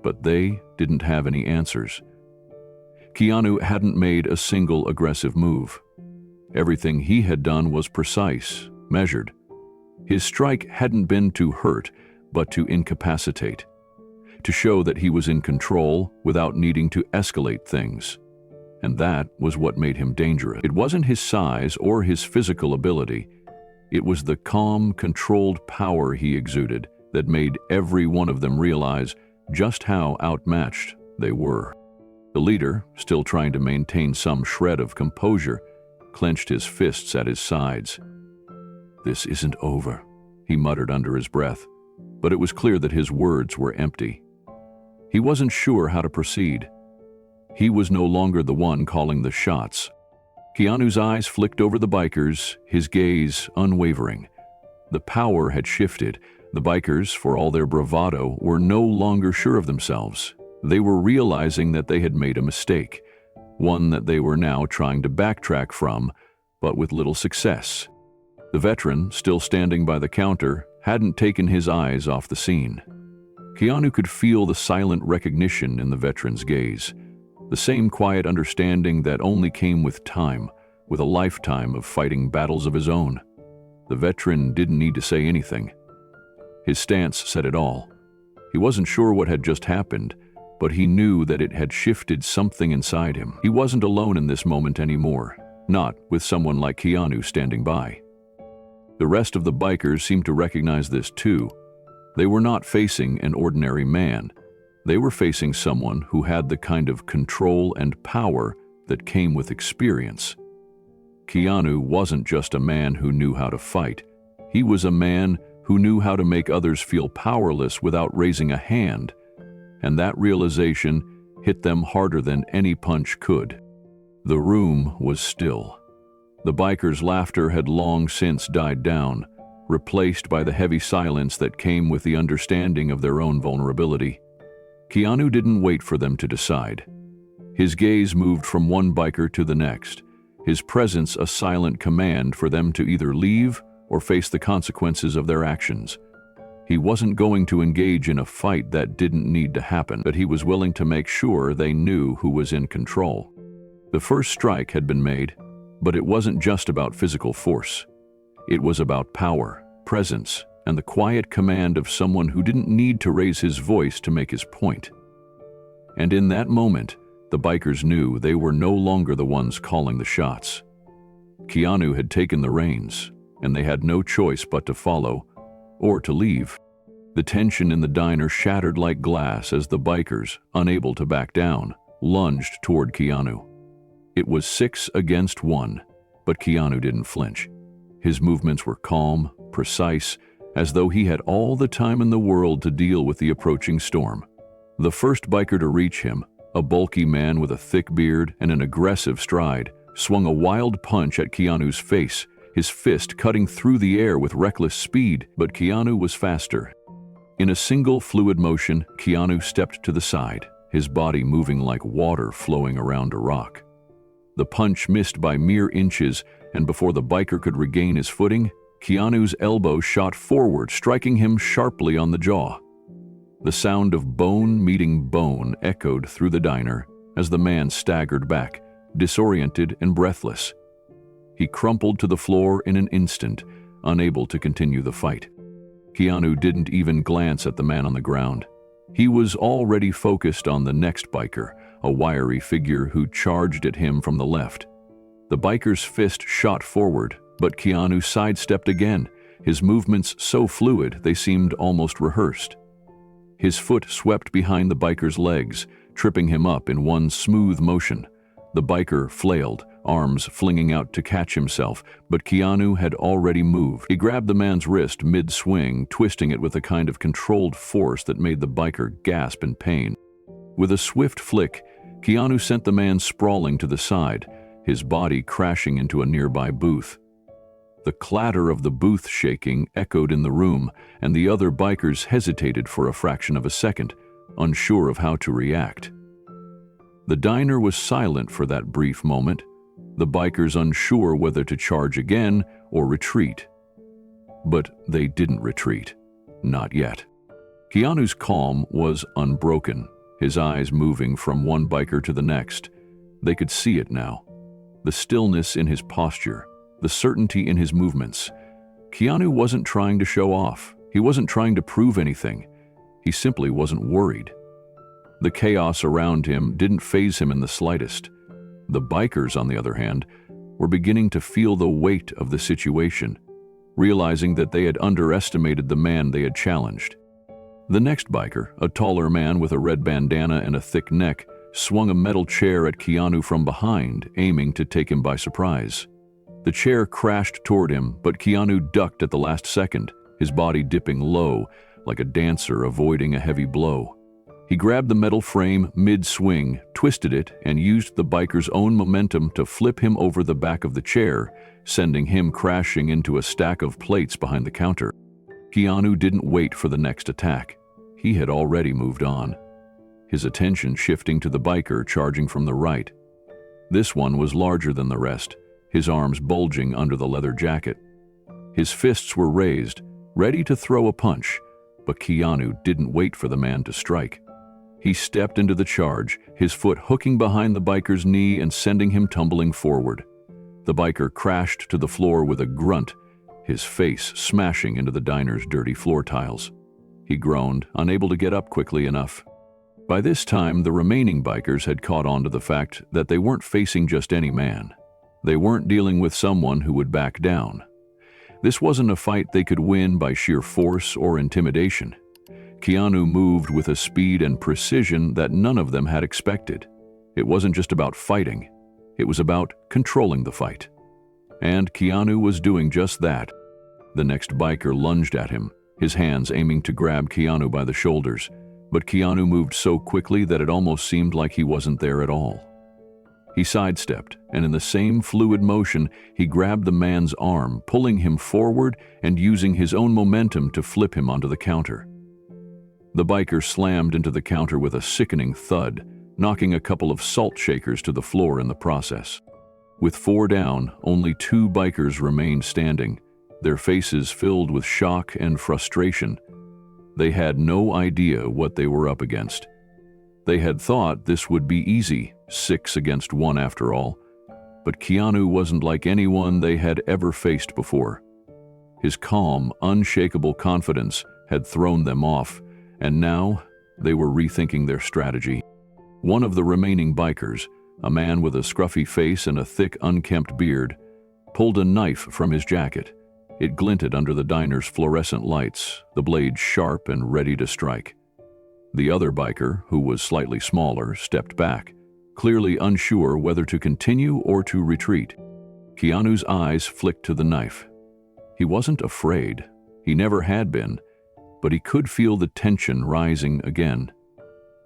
[SPEAKER 1] but they didn't have any answers. Keanu hadn't made a single aggressive move. Everything he had done was precise, measured. His strike hadn't been to hurt, but to incapacitate, to show that he was in control without needing to escalate things. And that was what made him dangerous. It wasn't his size or his physical ability. It was the calm, controlled power he exuded that made every one of them realize just how outmatched they were. The leader, still trying to maintain some shred of composure, clenched his fists at his sides. "This isn't over," he muttered under his breath, but it was clear that his words were empty. He wasn't sure how to proceed. He was no longer the one calling the shots. Keanu's eyes flicked over the bikers, his gaze unwavering. The power had shifted. The bikers, for all their bravado, were no longer sure of themselves. They were realizing that they had made a mistake. one that they were now trying to backtrack from, but with little success. The veteran, still standing by the counter, hadn't taken his eyes off the scene. Keanu could feel the silent recognition in the veteran's gaze, the same quiet understanding that only came with time, with a lifetime of fighting battles of his own. The veteran didn't need to say anything. His stance said it all. He wasn't sure what had just happened, but he knew that it had shifted something inside him. He wasn't alone in this moment anymore, not with someone like Keanu standing by. The rest of the bikers seemed to recognize this too. They were not facing an ordinary man. They were facing someone who had the kind of control and power that came with experience. Keanu wasn't just a man who knew how to fight. He was a man who knew how to make others feel powerless without raising a hand, and that realization hit them harder than any punch could. The room was still. The bikers' laughter had long since died down, replaced by the heavy silence that came with the understanding of their own vulnerability. Keanu didn't wait for them to decide. His gaze moved from one biker to the next, his presence a silent command for them to either leave or face the consequences of their actions. He wasn't going to engage in a fight that didn't need to happen, but he was willing to make sure they knew who was in control. The first strike had been made, but it wasn't just about physical force. It was about power, presence, and the quiet command of someone who didn't need to raise his voice to make his point. And in that moment, the bikers knew they were no longer the ones calling the shots. Keanu had taken the reins, and they had no choice but to follow, or to leave. The tension in the diner shattered like glass as the bikers, unable to back down, lunged toward Keanu. It was 6 against 1, but Keanu didn't flinch. His movements were calm, precise, as though he had all the time in the world to deal with the approaching storm. The first biker to reach him, a bulky man with a thick beard and an aggressive stride, swung a wild punch at Keanu's face, his fist cutting through the air with reckless speed, but Keanu was faster. In a single fluid motion, Keanu stepped to the side, his body moving like water flowing around a rock. The punch missed by mere inches, and before the biker could regain his footing, Keanu's elbow shot forward, striking him sharply on the jaw. The sound of bone meeting bone echoed through the diner as the man staggered back, disoriented and breathless. He crumpled to the floor in an instant, unable to continue the fight. Keanu didn't even glance at the man on the ground. He was already focused on the next biker, a wiry figure who charged at him from the left. The biker's fist shot forward, but Keanu sidestepped again, his movements so fluid they seemed almost rehearsed. His foot swept behind the biker's legs, tripping him up in one smooth motion. The biker flailed, arms flinging out to catch himself, but Keanu had already moved. He grabbed the man's wrist mid-swing, twisting it with a kind of controlled force that made the biker gasp in pain. With a swift flick, Keanu sent the man sprawling to the side, his body crashing into a nearby booth. The clatter of the booth shaking echoed in the room, and the other bikers hesitated for a fraction of a second, unsure of how to react. The diner was silent for that brief moment, the bikers unsure whether to charge again or retreat. But they didn't retreat. Not yet. Keanu's calm was unbroken, his eyes moving from one biker to the next. They could see it now. The stillness in his posture, the certainty in his movements. Keanu wasn't trying to show off. He wasn't trying to prove anything. He simply wasn't worried. The chaos around him didn't faze him in the slightest. The bikers, on the other hand, were beginning to feel the weight of the situation, realizing that they had underestimated the man they had challenged. The next biker, a taller man with a red bandana and a thick neck, swung a metal chair at Keanu from behind, aiming to take him by surprise. The chair crashed toward him, but Keanu ducked at the last second, his body dipping low, like a dancer avoiding a heavy blow. He grabbed the metal frame mid-swing, twisted it, and used the biker's own momentum to flip him over the back of the chair, sending him crashing into a stack of plates behind the counter. Keanu didn't wait for the next attack. He had already moved on, his attention shifting to the biker charging from the right. This one was larger than the rest, his arms bulging under the leather jacket. His fists were raised, ready to throw a punch, but Keanu didn't wait for the man to strike. He stepped into the charge, his foot hooking behind the biker's knee and sending him tumbling forward. The biker crashed to the floor with a grunt, his face smashing into the diner's dirty floor tiles. He groaned, unable to get up quickly enough. By this time, the remaining bikers had caught on to the fact that they weren't facing just any man. They weren't dealing with someone who would back down. This wasn't a fight they could win by sheer force or intimidation. Keanu moved with a speed and precision that none of them had expected. It wasn't just about fighting. It was about controlling the fight. And Keanu was doing just that. The next biker lunged at him, his hands aiming to grab Keanu by the shoulders, but Keanu moved so quickly that it almost seemed like he wasn't there at all. He sidestepped, and in the same fluid motion, he grabbed the man's arm, pulling him forward and using his own momentum to flip him onto the counter. The biker slammed into the counter with a sickening thud, knocking a couple of salt shakers to the floor in the process. With 4 down, only 2 bikers remained standing, their faces filled with shock and frustration. They had no idea what they were up against. They had thought this would be easy, 6 against 1 after all, but Keanu wasn't like anyone they had ever faced before. His calm, unshakable confidence had thrown them off, and now they were rethinking their strategy. One of the remaining bikers, a man with a scruffy face and a thick, unkempt beard, pulled a knife from his jacket. It glinted under the diner's fluorescent lights, the blade sharp and ready to strike. The other biker, who was slightly smaller, stepped back, clearly unsure whether to continue or to retreat. Keanu's eyes flicked to the knife. He wasn't afraid. He never had been, but he could feel the tension rising again.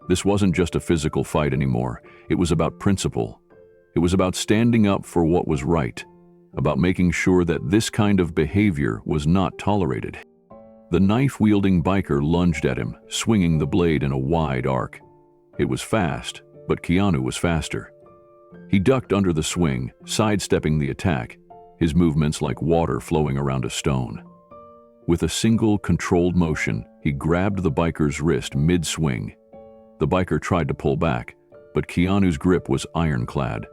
[SPEAKER 1] This wasn't just a physical fight anymore. It was about principle. It was about standing up for what was right, about making sure that this kind of behavior was not tolerated. The knife-wielding biker lunged at him, swinging the blade in a wide arc. It was fast, but Keanu was faster. He ducked under the swing, sidestepping the attack, his movements like water flowing around a stone. With a single, controlled motion, he grabbed the biker's wrist mid-swing. The biker tried to pull back, but Keanu's grip was ironclad.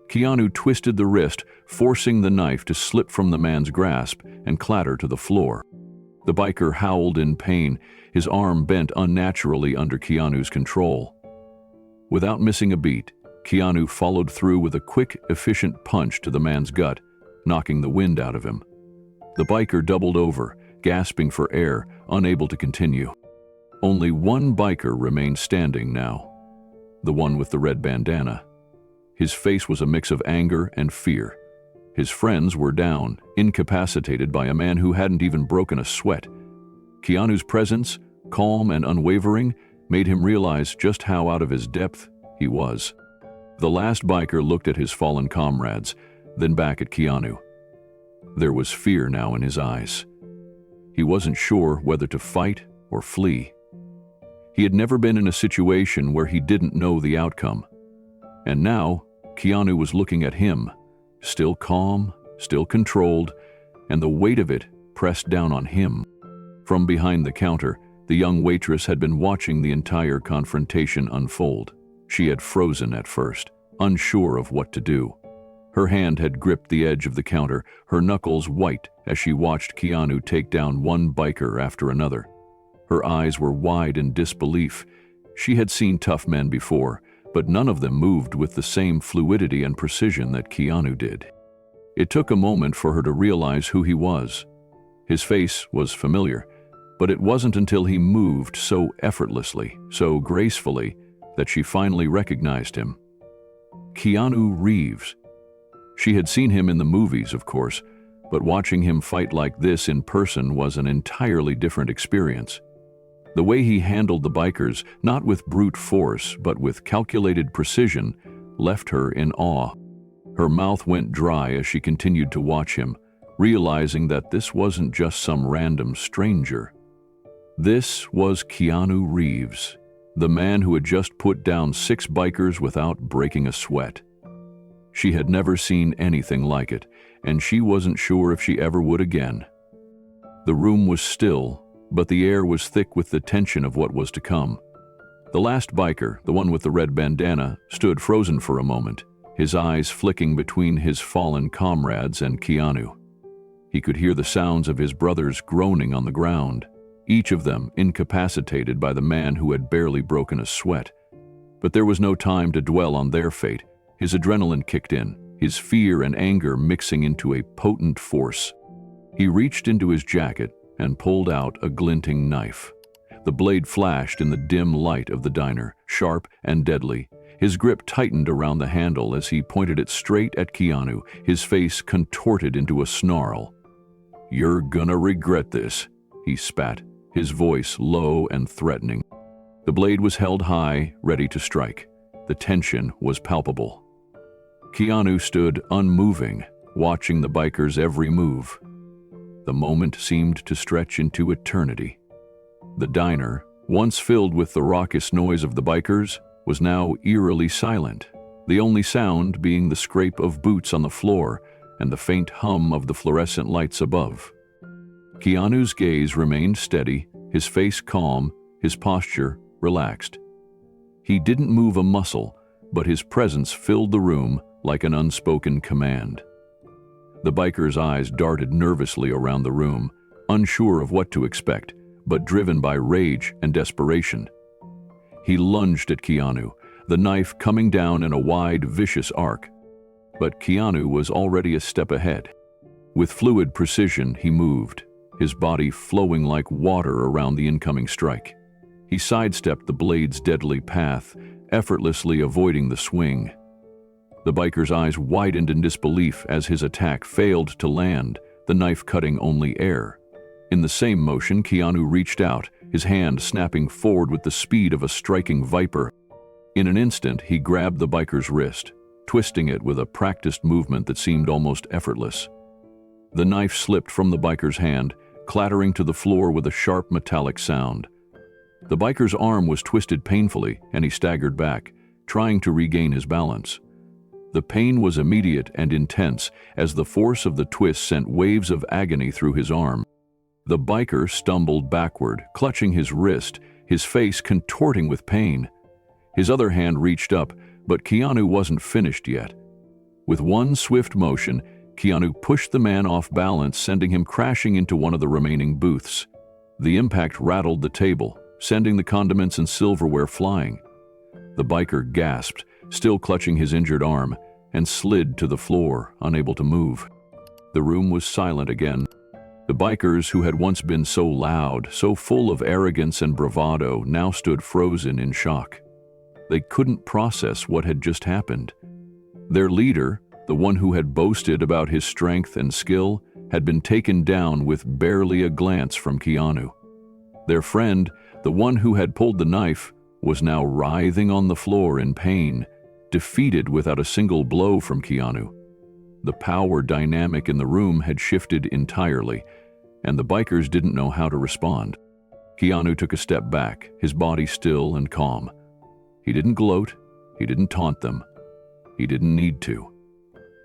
[SPEAKER 1] Keanu twisted the wrist, forcing the knife to slip from the man's grasp and clatter to the floor. The biker howled in pain, his arm bent unnaturally under Keanu's control. Without missing a beat, Keanu followed through with a quick, efficient punch to the man's gut, knocking the wind out of him. The biker doubled over, gasping for air, unable to continue. Only one biker remained standing now, the one with the red bandana. His face was a mix of anger and fear. His friends were down, incapacitated by a man who hadn't even broken a sweat. Keanu's presence, calm and unwavering, made him realize just how out of his depth he was. The last biker looked at his fallen comrades, then back at Keanu. There was fear now in his eyes. He wasn't sure whether to fight or flee. He had never been in a situation where he didn't know the outcome. And now, Keanu was looking at him, still calm, still controlled, and the weight of it pressed down on him. From behind the counter, the young waitress had been watching the entire confrontation unfold. She had frozen at first, unsure of what to do. Her hand had gripped the edge of the counter, her knuckles white as she watched Keanu take down one biker after another. Her eyes were wide in disbelief. She had seen tough men before, but none of them moved with the same fluidity and precision that Keanu did. It took a moment for her to realize who he was. His face was familiar, but it wasn't until he moved so effortlessly, so gracefully, that she finally recognized him. Keanu Reeves. She had seen him in the movies, of course, but watching him fight like this in person was an entirely different experience. The way he handled the bikers, not with brute force, but with calculated precision, left her in awe. Her mouth went dry as she continued to watch him, realizing that this wasn't just some random stranger. This was Keanu Reeves, the man who had just put down 6 bikers without breaking a sweat. She had never seen anything like it, and she wasn't sure if she ever would again. The room was still, but the air was thick with the tension of what was to come. The last biker, the one with the red bandana, stood frozen for a moment, his eyes flicking between his fallen comrades and Keanu. He could hear the sounds of his brothers groaning on the ground, each of them incapacitated by the man who had barely broken a sweat. But there was no time to dwell on their fate. His adrenaline kicked in, his fear and anger mixing into a potent force. He reached into his jacket and pulled out a glinting knife. The blade flashed in the dim light of the diner, sharp and deadly. His grip tightened around the handle as he pointed it straight at Keanu, his face contorted into a snarl. "You're gonna regret this," he spat, his voice low and threatening. The blade was held high, ready to strike. The tension was palpable. Keanu stood unmoving, watching the biker's every move. The moment seemed to stretch into eternity. The diner, once filled with the raucous noise of the bikers, was now eerily silent, the only sound being the scrape of boots on the floor and the faint hum of the fluorescent lights above. Keanu's gaze remained steady, his face calm, his posture relaxed. He didn't move a muscle, but his presence filled the room like an unspoken command. The biker's eyes darted nervously around the room, unsure of what to expect, but driven by rage and desperation. He lunged at Keanu, the knife coming down in a wide, vicious arc. But Keanu was already a step ahead. With fluid precision, he moved, his body flowing like water around the incoming strike. He sidestepped the blade's deadly path, effortlessly avoiding the swing. The biker's eyes widened in disbelief as his attack failed to land, the knife cutting only air. In the same motion, Keanu reached out, his hand snapping forward with the speed of a striking viper. In an instant, he grabbed the biker's wrist, twisting it with a practiced movement that seemed almost effortless. The knife slipped from the biker's hand, clattering to the floor with a sharp metallic sound. The biker's arm was twisted painfully, and he staggered back, trying to regain his balance. The pain was immediate and intense as the force of the twist sent waves of agony through his arm. The biker stumbled backward, clutching his wrist, his face contorting with pain. His other hand reached up, but Keanu wasn't finished yet. With one swift motion, Keanu pushed the man off balance, sending him crashing into one of the remaining booths. The impact rattled the table, sending the condiments and silverware flying. The biker gasped, still clutching his injured arm, and slid to the floor, unable to move. The room was silent again. The bikers, who had once been so loud, so full of arrogance and bravado, now stood frozen in shock. They couldn't process what had just happened. Their leader, the one who had boasted about his strength and skill, had been taken down with barely a glance from Keanu. Their friend, the one who had pulled the knife, was now writhing on the floor in pain, defeated without a single blow from Keanu. The power dynamic in the room had shifted entirely, and the bikers didn't know how to respond. Keanu took a step back, his body still and calm. He didn't gloat, he didn't taunt them. He didn't need to.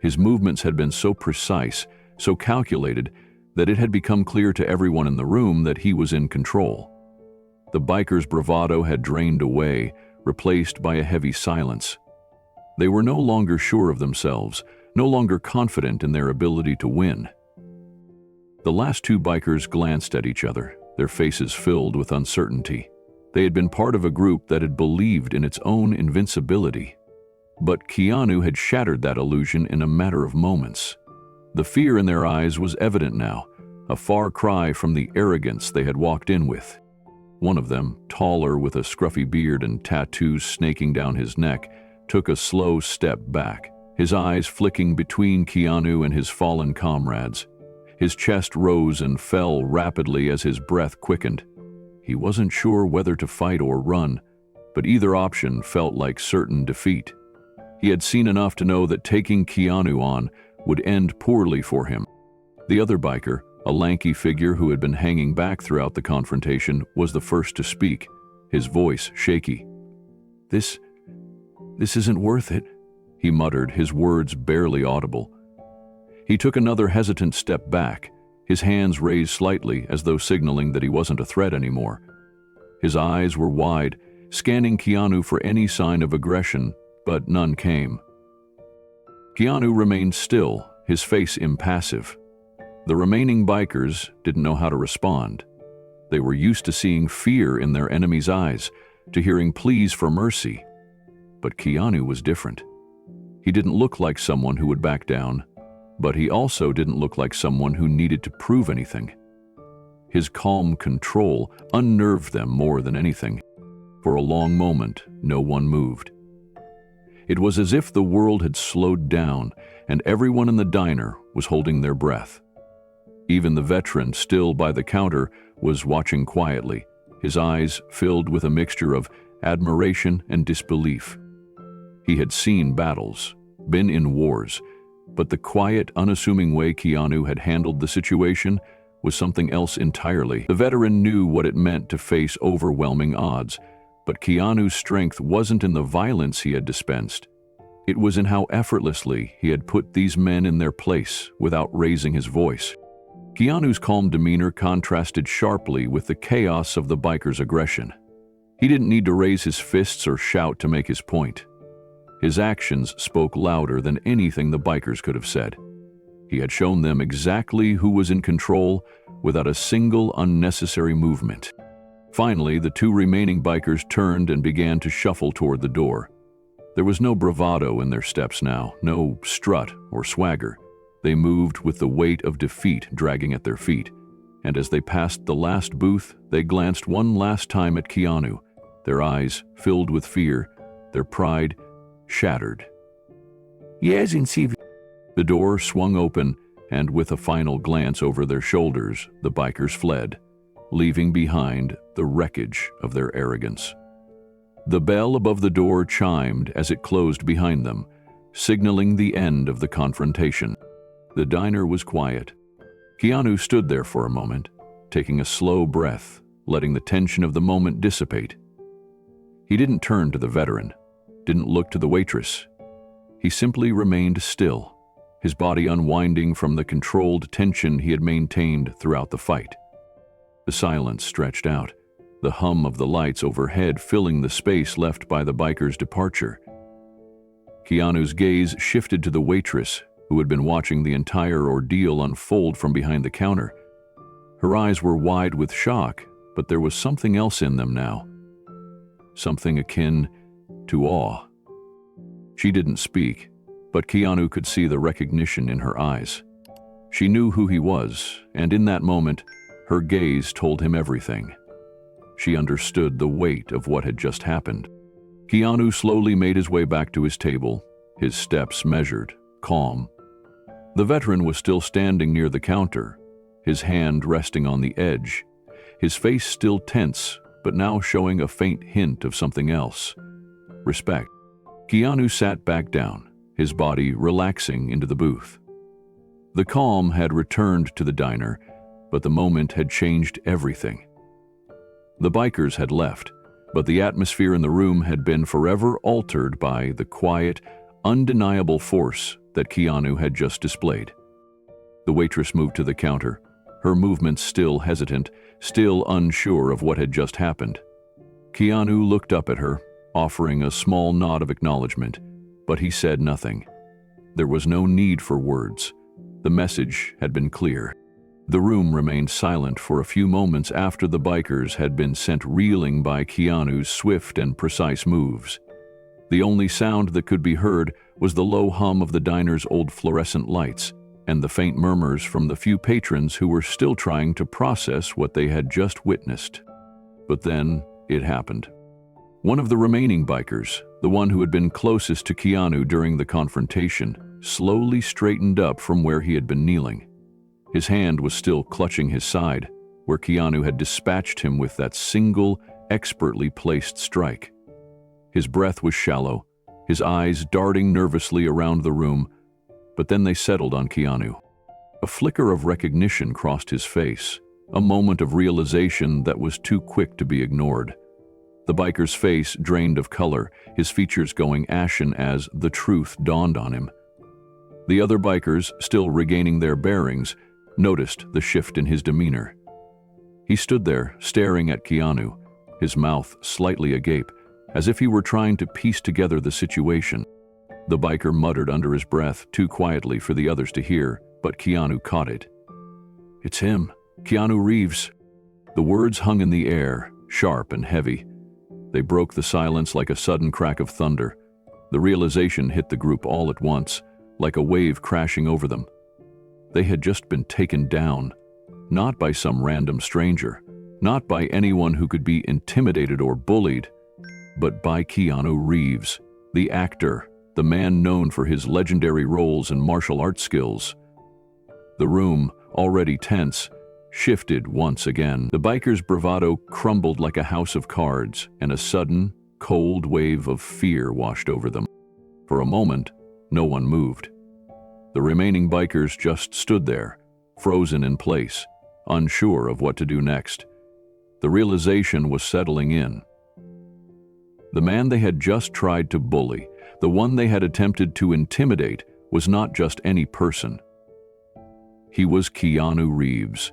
[SPEAKER 1] His movements had been so precise, so calculated, that it had become clear to everyone in the room that he was in control. The bikers' bravado had drained away, replaced by a heavy silence. They were no longer sure of themselves, no longer confident in their ability to win. The last two bikers glanced at each other, their faces filled with uncertainty. They had been part of a group that had believed in its own invincibility. But Keanu had shattered that illusion in a matter of moments. The fear in their eyes was evident now, a far cry from the arrogance they had walked in with. One of them, taller with a scruffy beard and tattoos snaking down his neck, took a slow step back, his eyes flicking between Keanu and his fallen comrades. His chest rose and fell rapidly as his breath quickened. He wasn't sure whether to fight or run, but either option felt like certain defeat. He had seen enough to know that taking Keanu on would end poorly for him. The other biker, a lanky figure who had been hanging back throughout the confrontation, was the first to speak, his voice shaky. This isn't worth it," he muttered, his words barely audible. He took another hesitant step back, his hands raised slightly as though signaling that he wasn't a threat anymore. His eyes were wide, scanning Keanu for any sign of aggression, but none came. Keanu remained still, his face impassive. The remaining bikers didn't know how to respond. They were used to seeing fear in their enemies' eyes, to hearing pleas for mercy. But Keanu was different. He didn't look like someone who would back down, but he also didn't look like someone who needed to prove anything. His calm control unnerved them more than anything. For a long moment, no one moved. It was as if the world had slowed down and everyone in the diner was holding their breath. Even the veteran, still by the counter, was watching quietly, his eyes filled with a mixture of admiration and disbelief. He had seen battles, been in wars, but the quiet, unassuming way Keanu had handled the situation was something else entirely. The veteran knew what it meant to face overwhelming odds, but Keanu's strength wasn't in the violence he had dispensed. It was in how effortlessly he had put these men in their place without raising his voice. Keanu's calm demeanor contrasted sharply with the chaos of the biker's aggression. He didn't need to raise his fists or shout to make his point. His actions spoke louder than anything the bikers could have said. He had shown them exactly who was in control without a single unnecessary movement. Finally, the two remaining bikers turned and began to shuffle toward the door. There was no bravado in their steps now, no strut or swagger. They moved with the weight of defeat dragging at their feet, and as they passed the last booth, they glanced one last time at Keanu, their eyes filled with fear, their pride shattered.
[SPEAKER 2] Yes, indeed.
[SPEAKER 1] The door swung open, and with a final glance over their shoulders, the bikers fled, leaving behind the wreckage of their arrogance. The bell above the door chimed as it closed behind them, signaling the end of the confrontation. The diner was quiet. Keanu stood there for a moment, taking a slow breath, letting the tension of the moment dissipate. He didn't turn to the veteran, didn't look to the waitress. He simply remained still, his body unwinding from the controlled tension he had maintained throughout the fight. The silence stretched out, the hum of the lights overhead filling the space left by the biker's departure. Keanu's gaze shifted to the waitress, who had been watching the entire ordeal unfold from behind the counter. Her eyes were wide with shock, but there was something else in them now. Something akin to awe. She didn't speak, but Keanu could see the recognition in her eyes. She knew who he was, and in that moment, her gaze told him everything. She understood the weight of what had just happened. Keanu slowly made his way back to his table, his steps measured, calm. The veteran was still standing near the counter, his hand resting on the edge, his face still tense, but now showing a faint hint of something else. Respect. Keanu sat back down, his body relaxing into the booth. The calm had returned to the diner, but the moment had changed everything. The bikers had left, but the atmosphere in the room had been forever altered by the quiet, undeniable force that Keanu had just displayed. The waitress moved to the counter, her movements still hesitant, still unsure of what had just happened. Keanu looked up at her, offering a small nod of acknowledgement, but he said nothing. There was no need for words. The message had been clear. The room remained silent for a few moments after the bikers had been sent reeling by Keanu's swift and precise moves. The only sound that could be heard was the low hum of the diner's old fluorescent lights and the faint murmurs from the few patrons who were still trying to process what they had just witnessed. But then it happened. One of the remaining bikers, the one who had been closest to Keanu during the confrontation, slowly straightened up from where he had been kneeling. His hand was still clutching his side, where Keanu had dispatched him with that single, expertly placed strike. His breath was shallow, his eyes darting nervously around the room, but then they settled on Keanu. A flicker of recognition crossed his face, a moment of realization that was too quick to be ignored. The biker's face drained of color, his features going ashen as the truth dawned on him. The other bikers, still regaining their bearings, noticed the shift in his demeanor. He stood there, staring at Keanu, his mouth slightly agape, as if he were trying to piece together the situation. The biker muttered under his breath, too quietly for the others to hear, but Keanu caught it. "It's him, Keanu Reeves." The words hung in the air, sharp and heavy. They broke the silence like a sudden crack of thunder. The realization hit the group all at once, like a wave crashing over them. They had just been taken down, not by some random stranger, not by anyone who could be intimidated or bullied, but by Keanu Reeves, the actor, the man known for his legendary roles and martial arts skills. The room, already tense, shifted once again. The biker's bravado crumbled like a house of cards, and a sudden, cold wave of fear washed over them. For a moment, no one moved. The remaining bikers just stood there, frozen in place, unsure of what to do next. The realization was settling in. The man they had just tried to bully, the one they had attempted to intimidate, was not just any person. He was Keanu Reeves,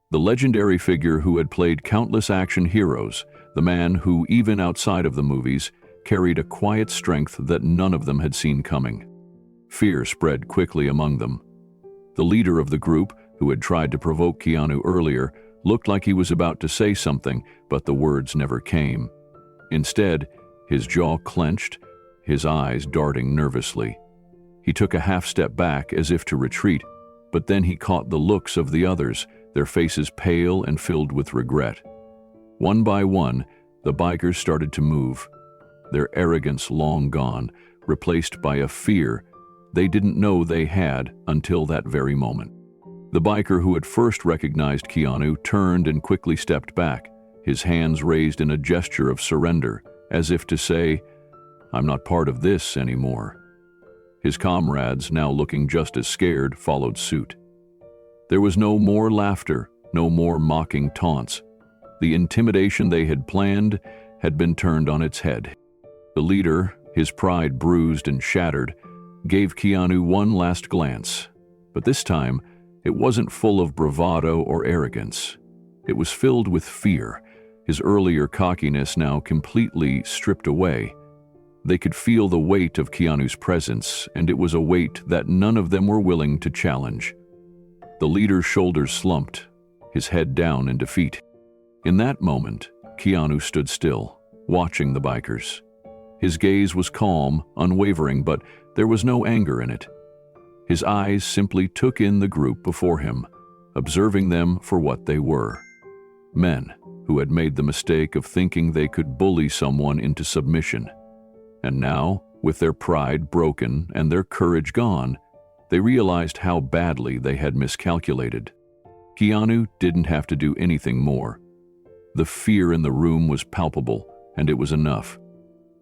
[SPEAKER 1] the legendary figure who had played countless action heroes, the man who, even outside of the movies, carried a quiet strength that none of them had seen coming. Fear spread quickly among them. The leader of the group, who had tried to provoke Keanu earlier, looked like he was about to say something, but the words never came. Instead, his jaw clenched, his eyes darting nervously. He took a half step back as if to retreat, but then he caught the looks of the others, their faces pale and filled with regret. One by one, the bikers started to move, their arrogance long gone, replaced by a fear they didn't know they had until that very moment. The biker who had first recognized Keanu turned and quickly stepped back, his hands raised in a gesture of surrender, as if to say, "I'm not part of this anymore." His comrades, now looking just as scared, followed suit. There was no more laughter, no more mocking taunts. The intimidation they had planned had been turned on its head. The leader, his pride bruised and shattered, gave Keanu one last glance, but this time it wasn't full of bravado or arrogance. It was filled with fear, his earlier cockiness now completely stripped away. They could feel the weight of Keanu's presence, and it was a weight that none of them were willing to challenge. The leader's shoulders slumped, his head down in defeat. In that moment, Keanu stood still, watching the bikers. His gaze was calm, unwavering, but there was no anger in it. His eyes simply took in the group before him, observing them for what they were. Men who had made the mistake of thinking they could bully someone into submission. And now, with their pride broken and their courage gone, they realized how badly they had miscalculated. Keanu didn't have to do anything more. The fear in the room was palpable, and it was enough.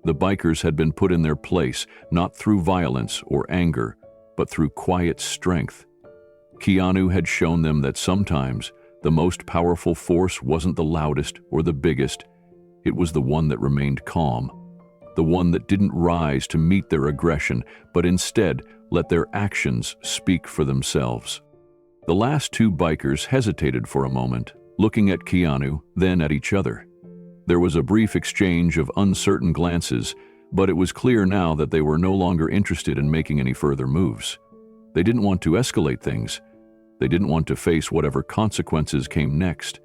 [SPEAKER 1] The bikers had been put in their place, not through violence or anger, but through quiet strength. Keanu had shown them that sometimes the most powerful force wasn't the loudest or the biggest. It was the one that remained calm, the one that didn't rise to meet their aggression, but instead let their actions speak for themselves. The last two bikers hesitated for a moment, looking at Keanu, then at each other. There was a brief exchange of uncertain glances, but it was clear now that they were no longer interested in making any further moves. They didn't want to escalate things. They didn't want to face whatever consequences came next.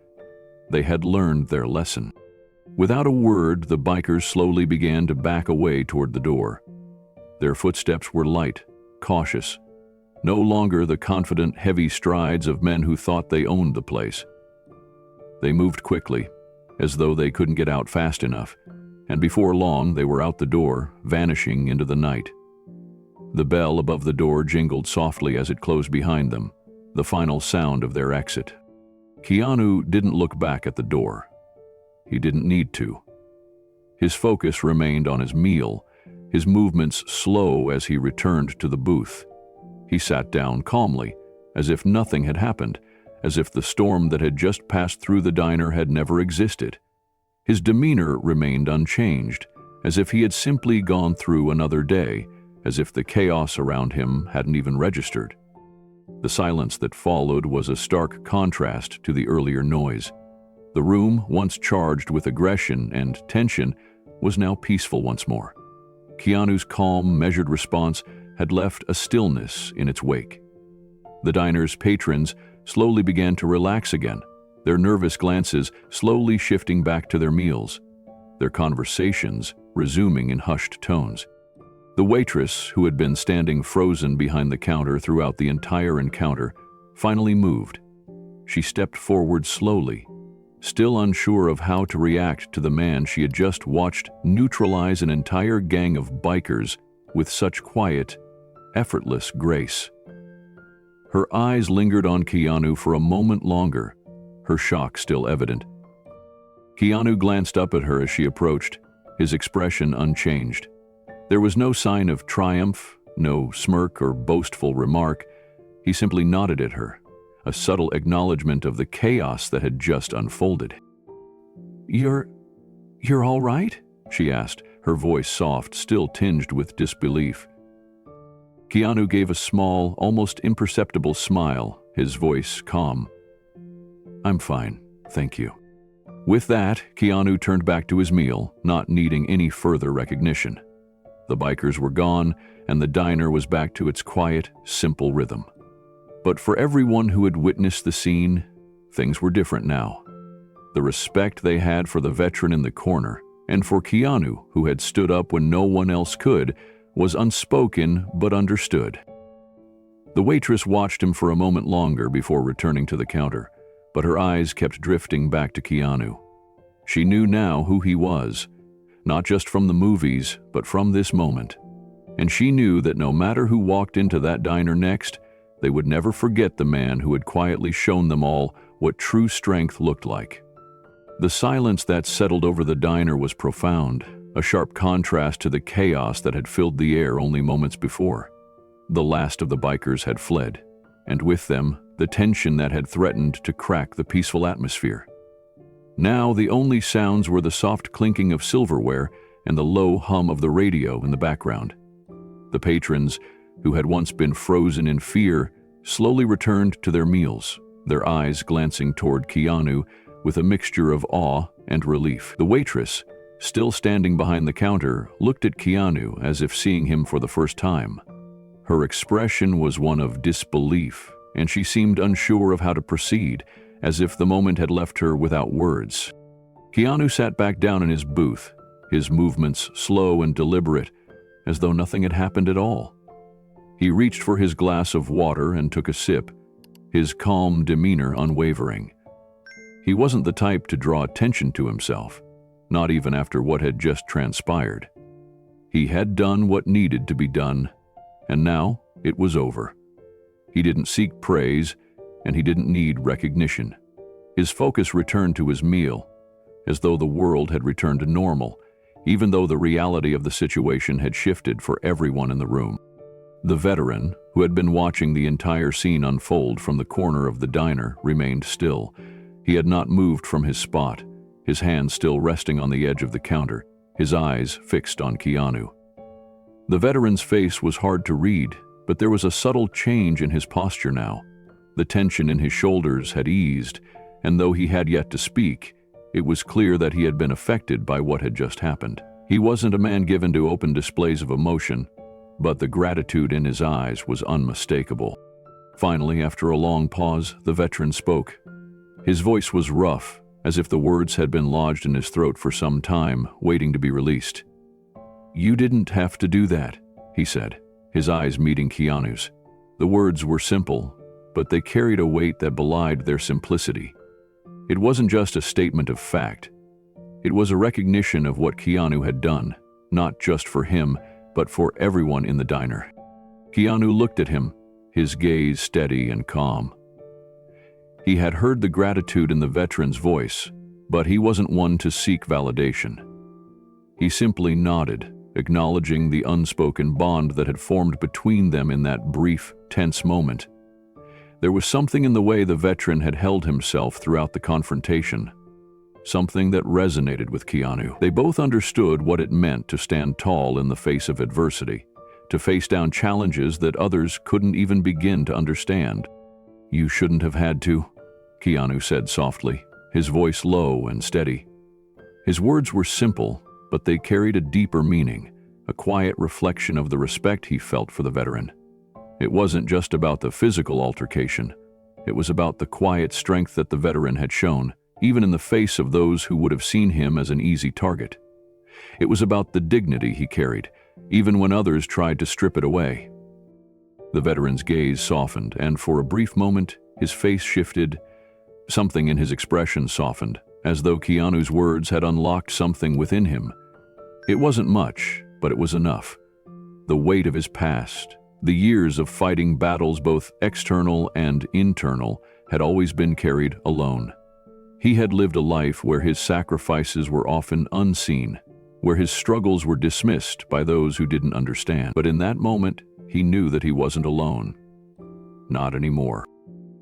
[SPEAKER 1] They had learned their lesson. Without a word, the bikers slowly began to back away toward the door. Their footsteps were light, cautious, no longer the confident, heavy strides of men who thought they owned the place. They moved quickly, as though they couldn't get out fast enough, and before long they were out the door, vanishing into the night. The bell above the door jingled softly as it closed behind them, the final sound of their exit. Keanu didn't look back at the door. He didn't need to. His focus remained on his meal, his movements slow as he returned to the booth. He sat down calmly, as if nothing had happened, as if the storm that had just passed through the diner had never existed. His demeanor remained unchanged, as if he had simply gone through another day, as if the chaos around him hadn't even registered. The silence that followed was a stark contrast to the earlier noise. The room, once charged with aggression and tension, was now peaceful once more. Keanu's calm, measured response had left a stillness in its wake. The diner's patrons slowly began to relax again, their nervous glances slowly shifting back to their meals, their conversations resuming in hushed tones. The waitress, who had been standing frozen behind the counter throughout the entire encounter, finally moved. She stepped forward slowly, still unsure of how to react to the man she had just watched neutralize an entire gang of bikers with such quiet, effortless grace. Her eyes lingered on Keanu for a moment longer, her shock still evident. Keanu glanced up at her as she approached, his expression unchanged. There was no sign of triumph, no smirk or boastful remark. He simply nodded at her, a subtle acknowledgement of the chaos that had just unfolded. You're all right?" she asked, her voice soft, still tinged with disbelief. Keanu gave a small, almost imperceptible smile, his voice calm. "I'm fine, thank you." With that, Keanu turned back to his meal, not needing any further recognition. The bikers were gone, and the diner was back to its quiet, simple rhythm. But for everyone who had witnessed the scene, things were different now. The respect they had for the veteran in the corner, and for Keanu, who had stood up when no one else could, was unspoken but understood. The waitress watched him for a moment longer before returning to the counter, but her eyes kept drifting back to Keanu. She knew now who he was, not just from the movies, but from this moment. And she knew that no matter who walked into that diner next, they would never forget the man who had quietly shown them all what true strength looked like. The silence that settled over the diner was profound, a sharp contrast to the chaos that had filled the air only moments before. The last of the bikers had fled, and with them, the tension that had threatened to crack the peaceful atmosphere. Now the only sounds were the soft clinking of silverware and the low hum of the radio in the background. The patrons, who had once been frozen in fear, slowly returned to their meals, their eyes glancing toward Keanu with a mixture of awe and relief. The waitress, still standing behind the counter, looked at Keanu as if seeing him for the first time. Her expression was one of disbelief, and she seemed unsure of how to proceed, as if the moment had left her without words. Keanu sat back down in his booth, his movements slow and deliberate, as though nothing had happened at all. He reached for his glass of water and took a sip, his calm demeanor unwavering. He wasn't the type to draw attention to himself, not even after what had just transpired. He had done what needed to be done, and now it was over. He didn't seek praise, and he didn't need recognition. His focus returned to his meal, as though the world had returned to normal, even though the reality of the situation had shifted for everyone in the room. The veteran, who had been watching the entire scene unfold from the corner of the diner, remained still. He had not moved from his spot, his hand still resting on the edge of the counter, his eyes fixed on Keanu. The veteran's face was hard to read, but there was a subtle change in his posture now. The tension in his shoulders had eased, and though he had yet to speak, it was clear that he had been affected by what had just happened. He wasn't a man given to open displays of emotion, but the gratitude in his eyes was unmistakable. Finally, after a long pause, the veteran spoke. His voice was rough, as if the words had been lodged in his throat for some time, waiting to be released. "You didn't have to do that," he said, his eyes meeting Keanu's. The words were simple, but they carried a weight that belied their simplicity. It wasn't just a statement of fact. It was a recognition of what Keanu had done, not just for him, but for everyone in the diner. Keanu looked at him, his gaze steady and calm. He had heard the gratitude in the veteran's voice, but he wasn't one to seek validation. He simply nodded, acknowledging the unspoken bond that had formed between them in that brief, tense moment. There was something in the way the veteran had held himself throughout the confrontation, something that resonated with Keanu. They both understood what it meant to stand tall in the face of adversity, to face down challenges that others couldn't even begin to understand. "You shouldn't have had to," Keanu said softly, his voice low and steady. His words were simple, but they carried a deeper meaning, a quiet reflection of the respect he felt for the veteran. It wasn't just about the physical altercation. It was about the quiet strength that the veteran had shown, even in the face of those who would have seen him as an easy target. It was about the dignity he carried, even when others tried to strip it away. The veteran's gaze softened, and for a brief moment, his face shifted. Something in his expression softened, as though Keanu's words had unlocked something within him. It wasn't much, but it was enough. The weight of his past, the years of fighting battles both external and internal, had always been carried alone. He had lived a life where his sacrifices were often unseen, where his struggles were dismissed by those who didn't understand. But in that moment, he knew that he wasn't alone. Not anymore.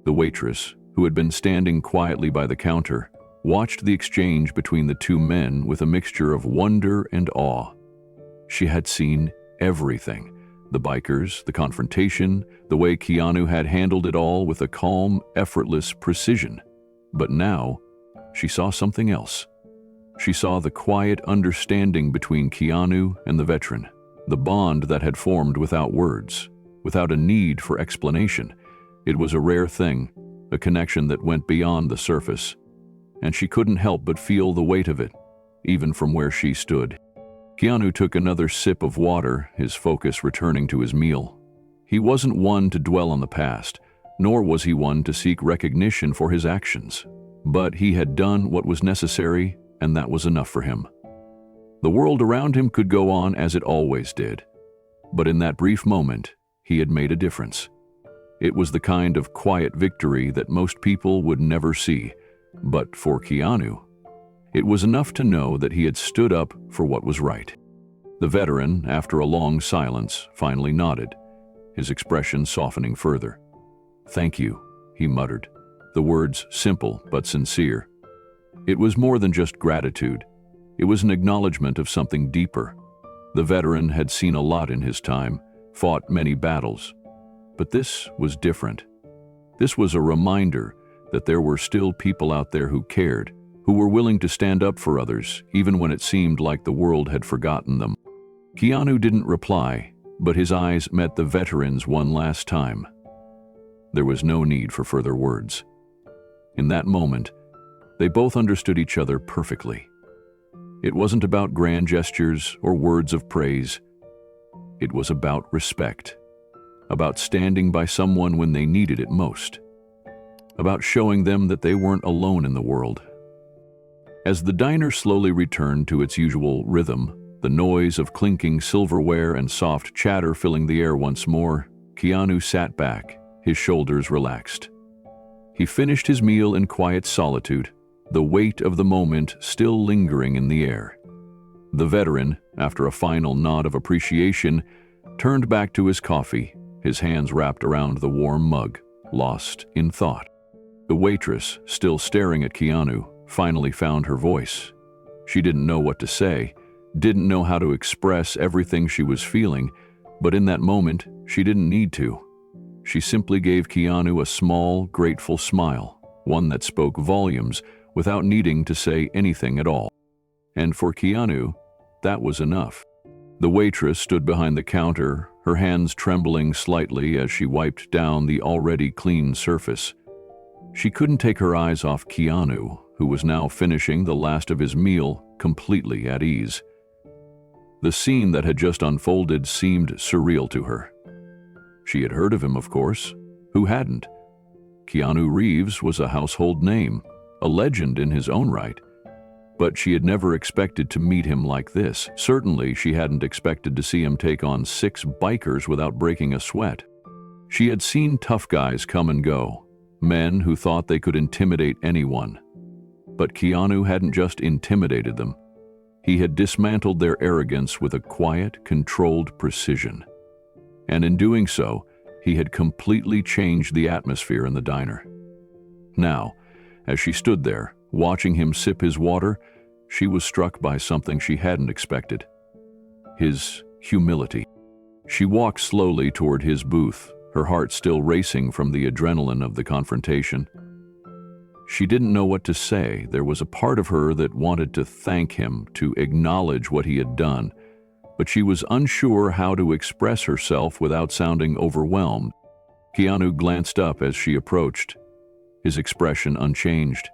[SPEAKER 1] The waitress, who had been standing quietly by the counter, watched the exchange between the two men with a mixture of wonder and awe. She had seen everything. The bikers, the confrontation, the way Keanu had handled it all with a calm, effortless precision. But now, she saw something else. She saw the quiet understanding between Keanu and the veteran, the bond that had formed without words, without a need for explanation. It was a rare thing, a connection that went beyond the surface, and she couldn't help but feel the weight of it, even from where she stood. Keanu took another sip of water, his focus returning to his meal. He wasn't one to dwell on the past, nor was he one to seek recognition for his actions. But he had done what was necessary, and that was enough for him. The world around him could go on as it always did. But in that brief moment, he had made a difference. It was the kind of quiet victory that most people would never see. But for Keanu, it was enough to know that he had stood up for what was right. The veteran, after a long silence, finally nodded, his expression softening further. "Thank you," he muttered, the words simple but sincere. It was more than just gratitude. It was an acknowledgement of something deeper. The veteran had seen a lot in his time, fought many battles. But this was different. This was a reminder that there were still people out there who cared, who were willing to stand up for others, even when it seemed like the world had forgotten them. Keanu didn't reply, but his eyes met the veteran's one last time. There was no need for further words. In that moment, they both understood each other perfectly. It wasn't about grand gestures or words of praise. It was about respect, about standing by someone when they needed it most, about showing them that they weren't alone in the world. As the diner slowly returned to its usual rhythm, the noise of clinking silverware and soft chatter filling the air once more, Keanu sat back, his shoulders relaxed. He finished his meal in quiet solitude, the weight of the moment still lingering in the air. The veteran, after a final nod of appreciation, turned back to his coffee, his hands wrapped around the warm mug, lost in thought. The waitress, still staring at Keanu, finally found her voice. She didn't know what to say, didn't know how to express everything she was feeling, but in that moment, she didn't need to. She simply gave Keanu a small, grateful smile, one that spoke volumes without needing to say anything at all. And for Keanu, that was enough. The waitress stood behind the counter, her hands trembling slightly as she wiped down the already clean surface. She couldn't take her eyes off Keanu, who was now finishing the last of his meal completely at ease. The scene that had just unfolded seemed surreal to her. She had heard of him, of course. Who hadn't? Keanu Reeves was a household name, a legend in his own right. But she had never expected to meet him like this. Certainly, she hadn't expected to see him take on 6 bikers without breaking a sweat. She had seen tough guys come and go, men who thought they could intimidate anyone. But Keanu hadn't just intimidated them. He had dismantled their arrogance with a quiet, controlled precision. And in doing so, he had completely changed the atmosphere in the diner. Now, as she stood there, Watching him sip his water, she was struck by something she hadn't expected: his humility. She walked slowly toward his booth, her heart still racing from the adrenaline of the confrontation. She didn't know what to say. There was a part of her that wanted to thank him, to acknowledge what he had done, but she was unsure how to express herself without sounding overwhelmed. Keanu glanced up as she approached, his expression unchanged.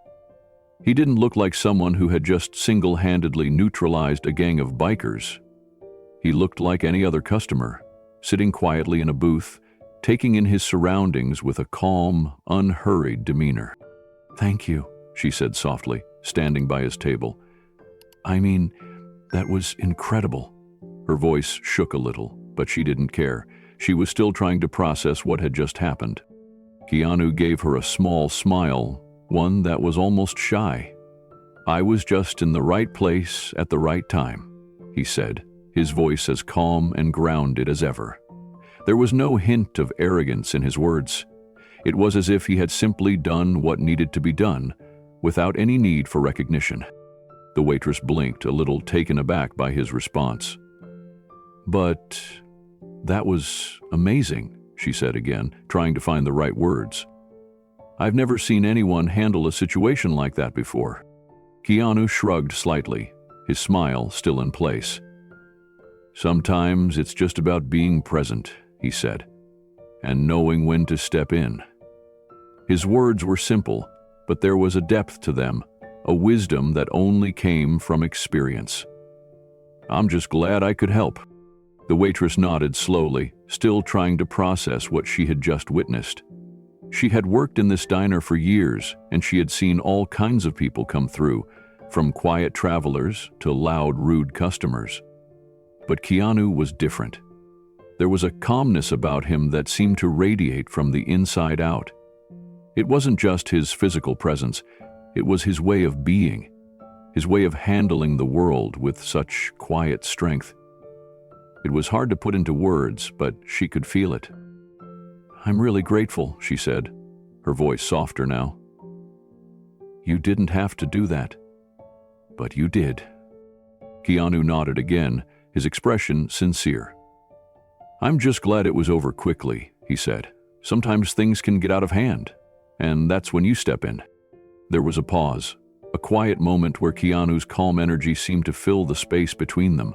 [SPEAKER 1] He didn't look like someone who had just single-handedly neutralized a gang of bikers. He looked like any other customer, sitting quietly in a booth, taking in his surroundings with a calm, unhurried demeanor. "Thank you," she said softly, standing by his table. "I mean, that was incredible." Her voice shook a little, but she didn't care. She was still trying to process what had just happened. Keanu gave her a small smile, one that was almost shy. "I was just in the right place at the right time," he said, his voice as calm and grounded as ever. There was no hint of arrogance in his words. It was as if he had simply done what needed to be done, without any need for recognition. The waitress blinked, a little taken aback by his response. "But that was amazing," she said again, trying to find the right words. "I've never seen anyone handle a situation like that before." Keanu shrugged slightly, his smile still in place. "Sometimes it's just about being present," he said, "and knowing when to step in." His words were simple, but there was a depth to them, a wisdom that only came from experience. "I'm just glad I could help." The waitress nodded slowly, still trying to process what she had just witnessed. She had worked in this diner for years, and she had seen all kinds of people come through, from quiet travelers to loud, rude customers. But Keanu was different. There was a calmness about him that seemed to radiate from the inside out. It wasn't just his physical presence, it was his way of being, his way of handling the world with such quiet strength. It was hard to put into words, but she could feel it. "I'm really grateful," she said, her voice softer now. "You didn't have to do that, but you did." Keanu nodded again, his expression sincere. "I'm just glad it was over quickly," he said. "Sometimes things can get out of hand, and that's when you step in." There was a pause, a quiet moment where Keanu's calm energy seemed to fill the space between them.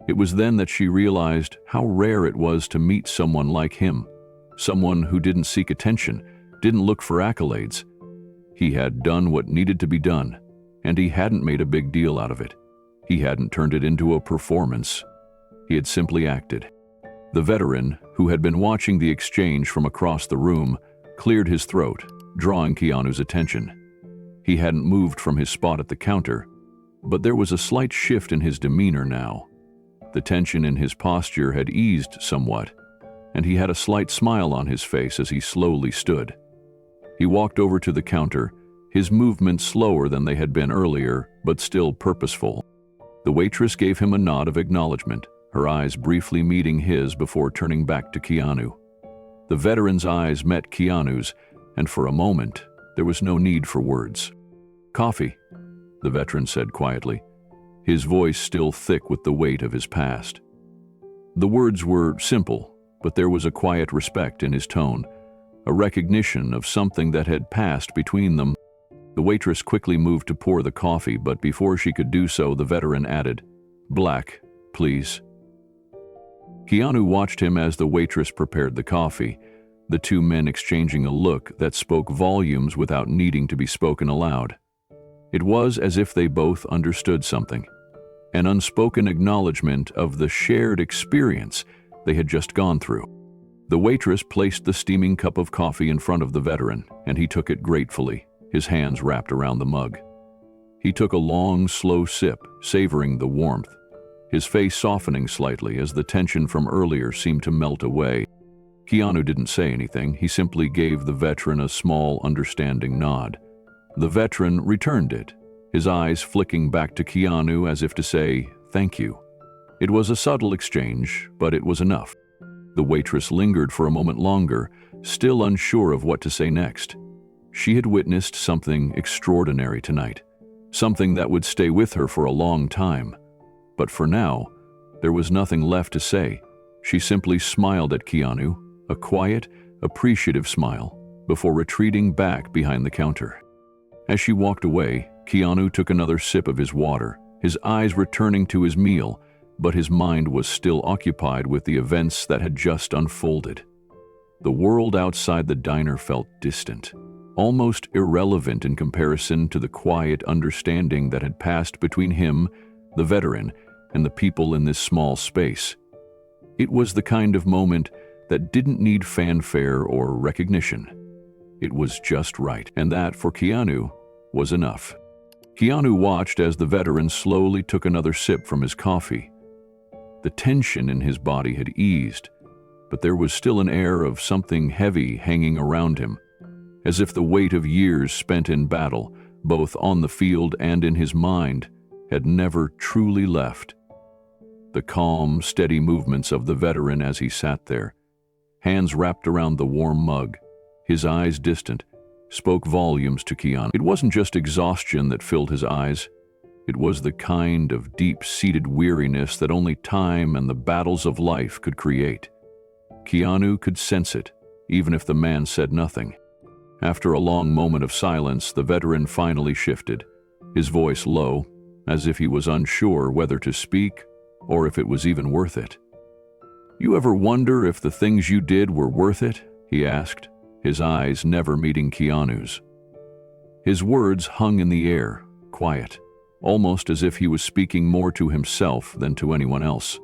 [SPEAKER 1] It was then that she realized how rare it was to meet someone like him, someone who didn't seek attention, didn't look for accolades. He had done what needed to be done, and he hadn't made a big deal out of it. He hadn't turned it into a performance. He had simply acted. The veteran, who had been watching the exchange from across the room, cleared his throat, drawing Keanu's attention. He hadn't moved from his spot at the counter, but there was a slight shift in his demeanor now. The tension in his posture had eased somewhat, and he had a slight smile on his face as he slowly stood. He walked over to the counter, his movements slower than they had been earlier, but still purposeful. The waitress gave him a nod of acknowledgement, her eyes briefly meeting his before turning back to Keanu. The veteran's eyes met Keanu's, and for a moment, there was no need for words. "Coffee," the veteran said quietly, his voice still thick with the weight of his past. The words were simple, but there was a quiet respect in his tone, a recognition of something that had passed between them. The waitress quickly moved to pour the coffee, but before she could do so, the veteran added, "Black, please." Keanu watched him as the waitress prepared the coffee, the two men exchanging a look that spoke volumes without needing to be spoken aloud. It was as if they both understood something, an unspoken acknowledgement of the shared experience they had just gone through. The waitress placed the steaming cup of coffee in front of the veteran, and he took it gratefully, his hands wrapped around the mug. He took a long, slow sip, savoring the warmth, his face softening slightly as the tension from earlier seemed to melt away. Keanu didn't say anything, he simply gave the veteran a small, understanding nod. The veteran returned it, his eyes flicking back to Keanu as if to say, "Thank you." It was a subtle exchange, but it was enough. The waitress lingered for a moment longer, still unsure of what to say next. She had witnessed something extraordinary tonight, something that would stay with her for a long time. But for now, there was nothing left to say. She simply smiled at Keanu, a quiet, appreciative smile, before retreating back behind the counter. As she walked away, Keanu took another sip of his water, his eyes returning to his meal, but his mind was still occupied with the events that had just unfolded. The world outside the diner felt distant, almost irrelevant in comparison to the quiet understanding that had passed between him, the veteran, and the people in this small space. It was the kind of moment that didn't need fanfare or recognition. It was just right, and that, for Keanu, was enough. Keanu watched as the veteran slowly took another sip from his coffee. The tension in his body had eased, but there was still an air of something heavy hanging around him, as if the weight of years spent in battle, both on the field and in his mind, had never truly left. The calm, steady movements of the veteran as he sat there, hands wrapped around the warm mug, his eyes distant, spoke volumes to Keanu. It wasn't just exhaustion that filled his eyes. It was the kind of deep-seated weariness that only time and the battles of life could create. Keanu could sense it, even if the man said nothing. After a long moment of silence, the veteran finally shifted, his voice low, as if he was unsure whether to speak or if it was even worth it. "You ever wonder if the things you did were worth it?" he asked, his eyes never meeting Keanu's. His words hung in the air, quiet, almost as if he was speaking more to himself than to anyone else.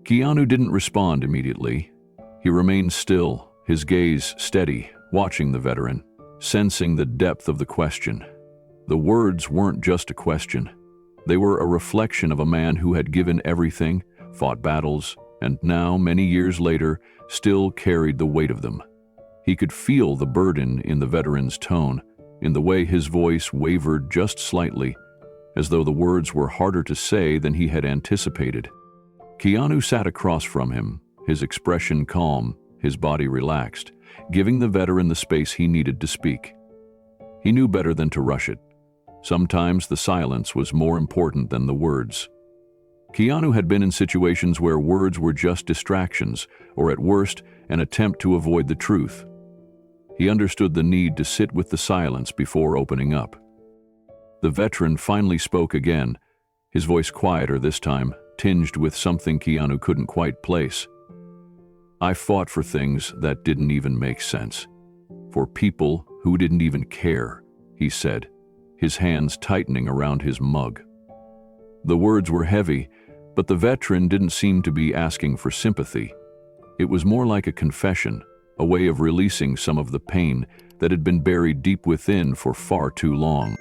[SPEAKER 1] Keanu didn't respond immediately. He remained still, his gaze steady, watching the veteran, sensing the depth of the question. The words weren't just a question. They were a reflection of a man who had given everything, fought battles, and now, many years later, still carried the weight of them. He could feel the burden in the veteran's tone, in the way his voice wavered just slightly, as though the words were harder to say than he had anticipated. Keanu sat across from him, his expression calm, his body relaxed, giving the veteran the space he needed to speak. He knew better than to rush it. Sometimes the silence was more important than the words. Keanu had been in situations where words were just distractions, or at worst, an attempt to avoid the truth. He understood the need to sit with the silence before opening up. The veteran finally spoke again, his voice quieter this time, tinged with something Keanu couldn't quite place. "I fought for things that didn't even make sense. For people who didn't even care," he said, his hands tightening around his mug. The words were heavy, but the veteran didn't seem to be asking for sympathy. It was more like a confession, a way of releasing some of the pain that had been buried deep within for far too long.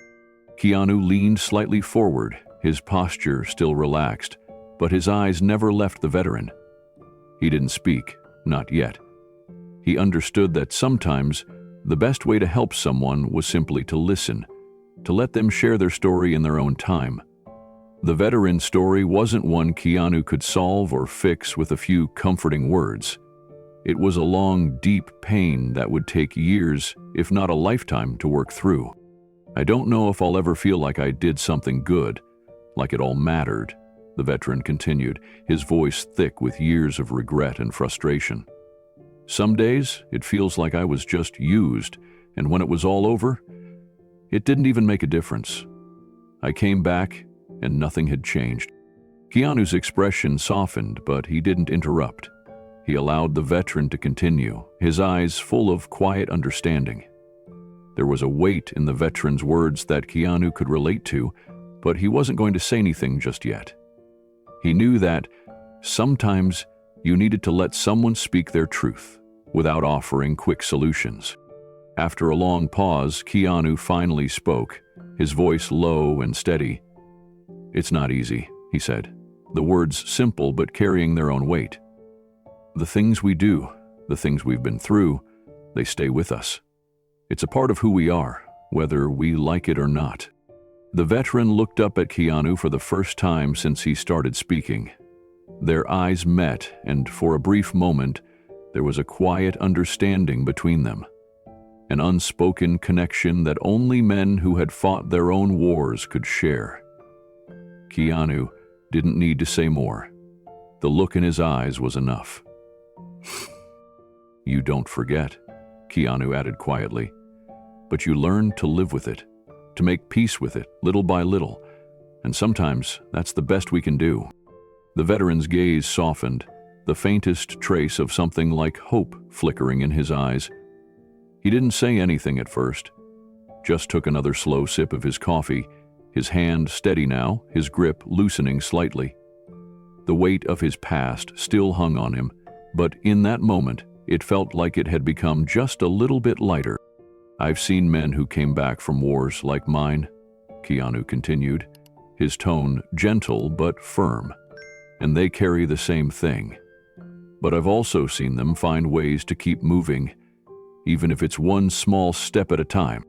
[SPEAKER 1] Keanu leaned slightly forward, his posture still relaxed, but his eyes never left the veteran. He didn't speak, not yet. He understood that sometimes the best way to help someone was simply to listen, to let them share their story in their own time. The veteran's story wasn't one Keanu could solve or fix with a few comforting words. It was a long, deep pain that would take years, if not a lifetime, to work through. "I don't know if I'll ever feel like I did something good, like it all mattered," the veteran continued, his voice thick with years of regret and frustration. "Some days, it feels like I was just used, and when it was all over, it didn't even make a difference. I came back, and nothing had changed." Keanu's expression softened, but he didn't interrupt. He allowed the veteran to continue, his eyes full of quiet understanding. There was a weight in the veteran's words that Keanu could relate to, but he wasn't going to say anything just yet. He knew that sometimes you needed to let someone speak their truth without offering quick solutions. After a long pause, Keanu finally spoke, his voice low and steady. "It's not easy," he said, the words simple but carrying their own weight. "The things we do, the things we've been through, they stay with us. It's a part of who we are, whether we like it or not." The veteran looked up at Keanu for the first time since he started speaking. Their eyes met, and for a brief moment, there was a quiet understanding between them. an unspoken connection that only men who had fought their own wars could share. Keanu didn't need to say more. The look in his eyes was enough. "You don't forget," Keanu added quietly, "but you learn to live with it, to make peace with it, little by little, and sometimes that's the best we can do." The veteran's gaze softened, the faintest trace of something like hope flickering in his eyes. He didn't say anything at first, just took another slow sip of his coffee, his hand steady now, his grip loosening slightly. The weight of his past still hung on him, but in that moment, it felt like it had become just a little bit lighter. "I've seen men who came back from wars like mine," Keanu continued, his tone gentle but firm, "and they carry the same thing. But I've also seen them find ways to keep moving, even if it's one small step at a time."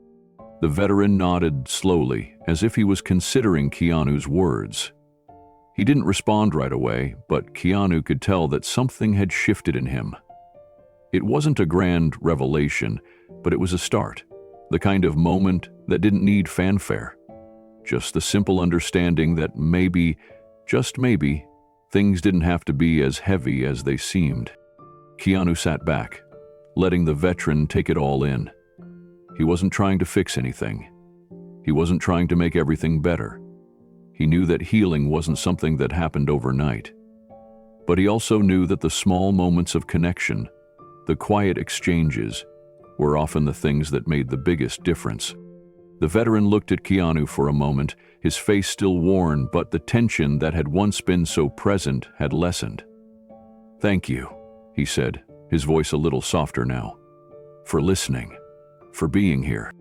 [SPEAKER 1] The veteran nodded slowly, as if he was considering Keanu's words. He didn't respond right away, but Keanu could tell that something had shifted in him. It wasn't a grand revelation, but it was a start, the kind of moment that didn't need fanfare. Just the simple understanding that maybe, just maybe, things didn't have to be as heavy as they seemed. Keanu sat back, letting the veteran take it all in. He wasn't trying to fix anything. He wasn't trying to make everything better. He knew that healing wasn't something that happened overnight. But he also knew that the small moments of connection, the quiet exchanges, were often the things that made the biggest difference. The veteran looked at Keanu for a moment, his face still worn, but the tension that had once been so present had lessened. "Thank you," he said, his voice a little softer now, "for listening, for being here."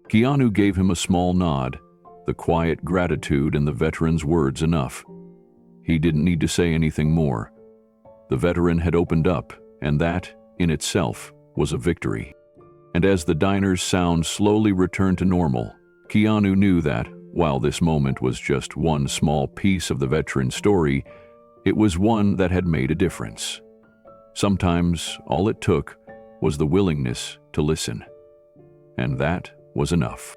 [SPEAKER 1] Keanu gave him a small nod, the quiet gratitude in the veteran's words enough. He didn't need to say anything more. The veteran had opened up, and that, in itself, was a victory. And as the diner's sound slowly returned to normal, Keanu knew that, while this moment was just one small piece of the veteran's story, it was one that had made a difference. Sometimes all it took was the willingness to listen. And that was enough.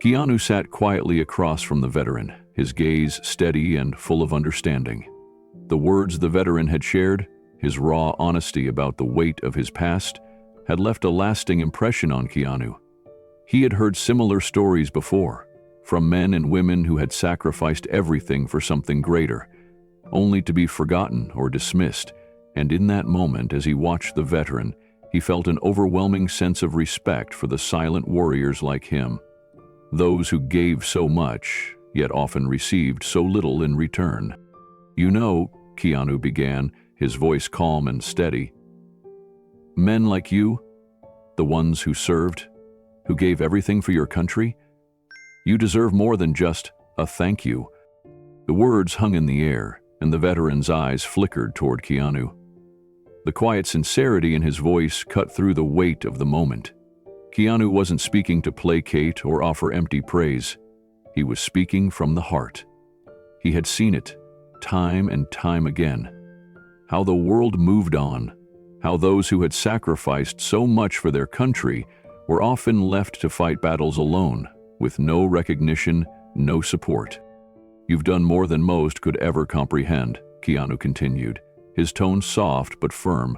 [SPEAKER 1] Keanu sat quietly across from the veteran, his gaze steady and full of understanding. The words the veteran had shared, his raw honesty about the weight of his past, had left a lasting impression on Keanu. He had heard similar stories before, from men and women who had sacrificed everything for something greater, only to be forgotten or dismissed, and in that moment, as he watched the veteran, he felt an overwhelming sense of respect for the silent warriors like him, those who gave so much, yet often received so little in return. "You know," Keanu began, his voice calm and steady, "men like you, the ones who served, who gave everything for your country, you deserve more than just a thank you." The words hung in the air, and the veteran's eyes flickered toward Keanu. The quiet sincerity in his voice cut through the weight of the moment. Keanu wasn't speaking to placate or offer empty praise. He was speaking from the heart. He had seen it, time and time again. How the world moved on, how those who had sacrificed so much for their country were often left to fight battles alone, with no recognition, no support. "You've done more than most could ever comprehend," Keanu continued, his tone soft but firm.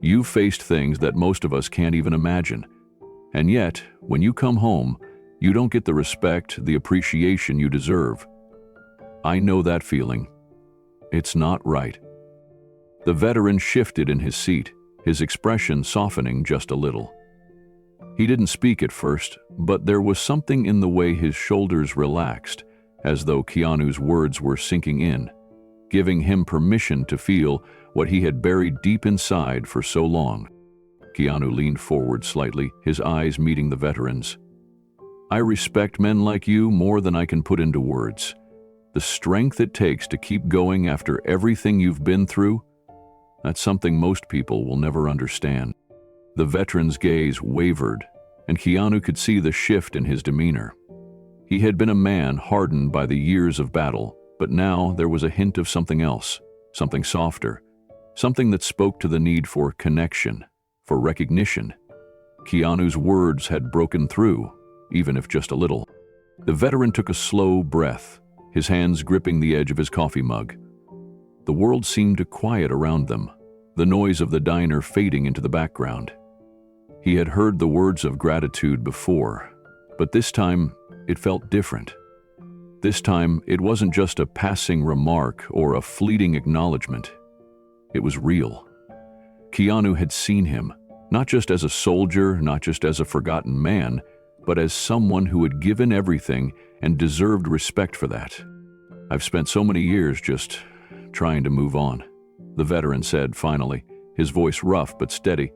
[SPEAKER 1] "You've faced things that most of us can't even imagine. And yet, when you come home, you don't get the respect, the appreciation you deserve. I know that feeling. It's not right." The veteran shifted in his seat, his expression softening just a little. He didn't speak at first, but there was something in the way his shoulders relaxed, as though Keanu's words were sinking in, giving him permission to feel what he had buried deep inside for so long. Keanu leaned forward slightly, his eyes meeting the veteran's. "I respect men like you more than I can put into words. The strength it takes to keep going after everything you've been through, that's something most people will never understand." The veteran's gaze wavered, and Keanu could see the shift in his demeanor. He had been a man hardened by the years of battle, but now there was a hint of something else, something softer, something that spoke to the need for connection, for recognition. Keanu's words had broken through, even if just a little. The veteran took a slow breath, his hands gripping the edge of his coffee mug. The world seemed to quiet around them, the noise of the diner fading into the background. He had heard the words of gratitude before, but this time it felt different. This time it wasn't just a passing remark or a fleeting acknowledgement. It was real. Keanu had seen him, not just as a soldier, not just as a forgotten man, but as someone who had given everything and deserved respect for that. "I've spent so many years just trying to move on," the veteran said finally, his voice rough but steady.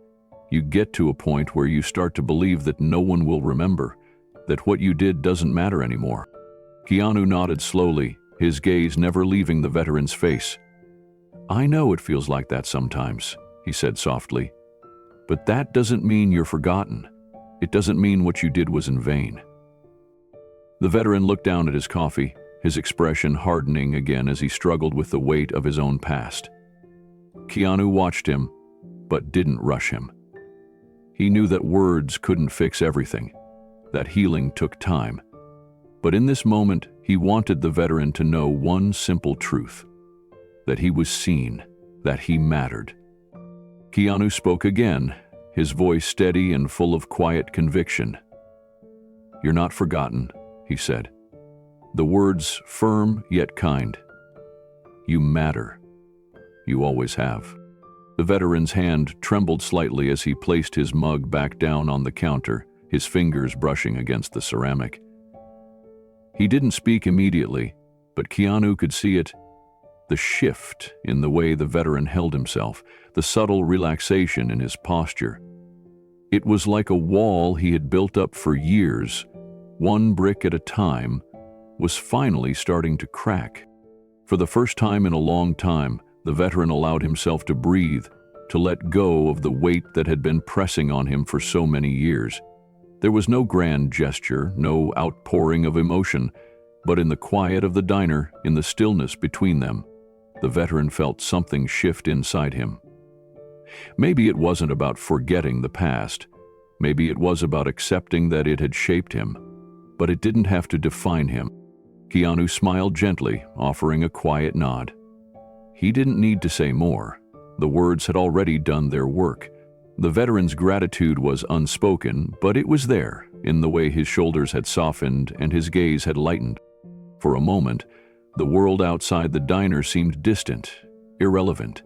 [SPEAKER 1] "You get to a point where you start to believe that no one will remember, that what you did doesn't matter anymore." Keanu nodded slowly, his gaze never leaving the veteran's face. "I know it feels like that sometimes," he said softly. "But that doesn't mean you're forgotten. It doesn't mean what you did was in vain." The veteran looked down at his coffee, his expression hardening again as he struggled with the weight of his own past. Keanu watched him, but didn't rush him. He knew that words couldn't fix everything, that healing took time. But in this moment, he wanted the veteran to know one simple truth: that he was seen, that he mattered. Keanu spoke again, his voice steady and full of quiet conviction. "You're not forgotten," he said. The words firm yet kind. "You matter. You always have." The veteran's hand trembled slightly as he placed his mug back down on the counter, his fingers brushing against the ceramic. He didn't speak immediately, but Keanu could see it. The shift in the way the veteran held himself, the subtle relaxation in his posture. It was like a wall he had built up for years, one brick at a time, was finally starting to crack. For the first time in a long time, the veteran allowed himself to breathe, to let go of the weight that had been pressing on him for so many years. There was no grand gesture, no outpouring of emotion, but in the quiet of the diner, in the stillness between them, the veteran felt something shift inside him. Maybe it wasn't about forgetting the past. Maybe it was about accepting that it had shaped him, but it didn't have to define him. Keanu smiled gently, offering a quiet nod. He didn't need to say more. The words had already done their work. The veteran's gratitude was unspoken, but it was there, in the way his shoulders had softened and his gaze had lightened. For a moment, the world outside the diner seemed distant, irrelevant.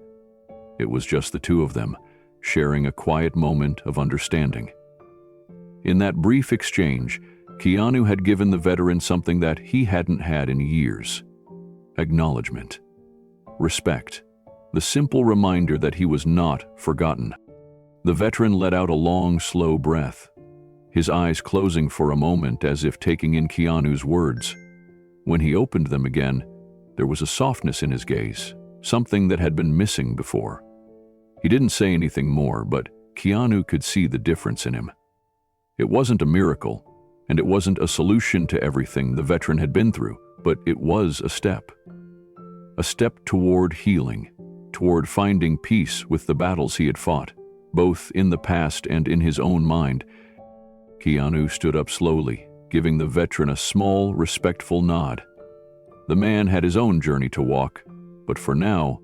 [SPEAKER 1] It was just the two of them, sharing a quiet moment of understanding. In that brief exchange, Keanu had given the veteran something that he hadn't had in years: acknowledgement, respect, the simple reminder that he was not forgotten. The veteran let out a long, slow breath, his eyes closing for a moment as if taking in Keanu's words. When he opened them again, there was a softness in his gaze, something that had been missing before. He didn't say anything more, but Keanu could see the difference in him. It wasn't a miracle, and it wasn't a solution to everything the veteran had been through, but it was a step. A step toward healing, toward finding peace with the battles he had fought, both in the past and in his own mind. Keanu stood up slowly, giving the veteran a small, respectful nod. The man had his own journey to walk, but for now,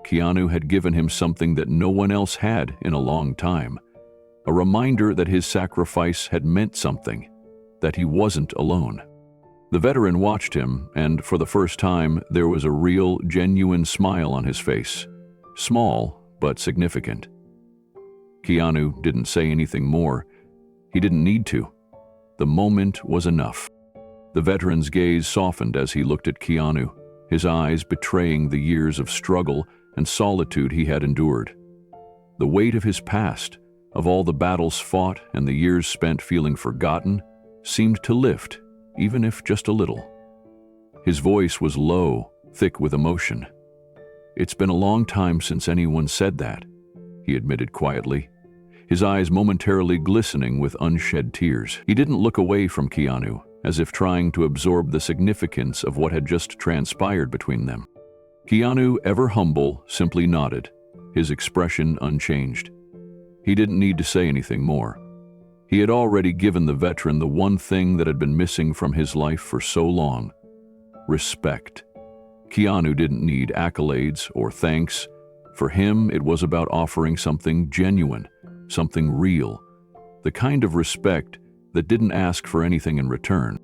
[SPEAKER 1] Keanu had given him something that no one else had in a long time, a reminder that his sacrifice had meant something, that he wasn't alone. The veteran watched him, and for the first time, there was a real, genuine smile on his face, small but significant. Keanu didn't say anything more. He didn't need to. The moment was enough. The veteran's gaze softened as he looked at Keanu, his eyes betraying the years of struggle and solitude he had endured. The weight of his past, of all the battles fought and the years spent feeling forgotten, seemed to lift, even if just a little. His voice was low, thick with emotion. "It's been a long time since anyone said that," he admitted quietly, his eyes momentarily glistening with unshed tears. He didn't look away from Keanu, as if trying to absorb the significance of what had just transpired between them. Keanu, ever humble, simply nodded, his expression unchanged. He didn't need to say anything more. He had already given the veteran the one thing that had been missing from his life for so long: respect. Keanu didn't need accolades or thanks. For him, it was about offering something genuine, something real, the kind of respect that didn't ask for anything in return.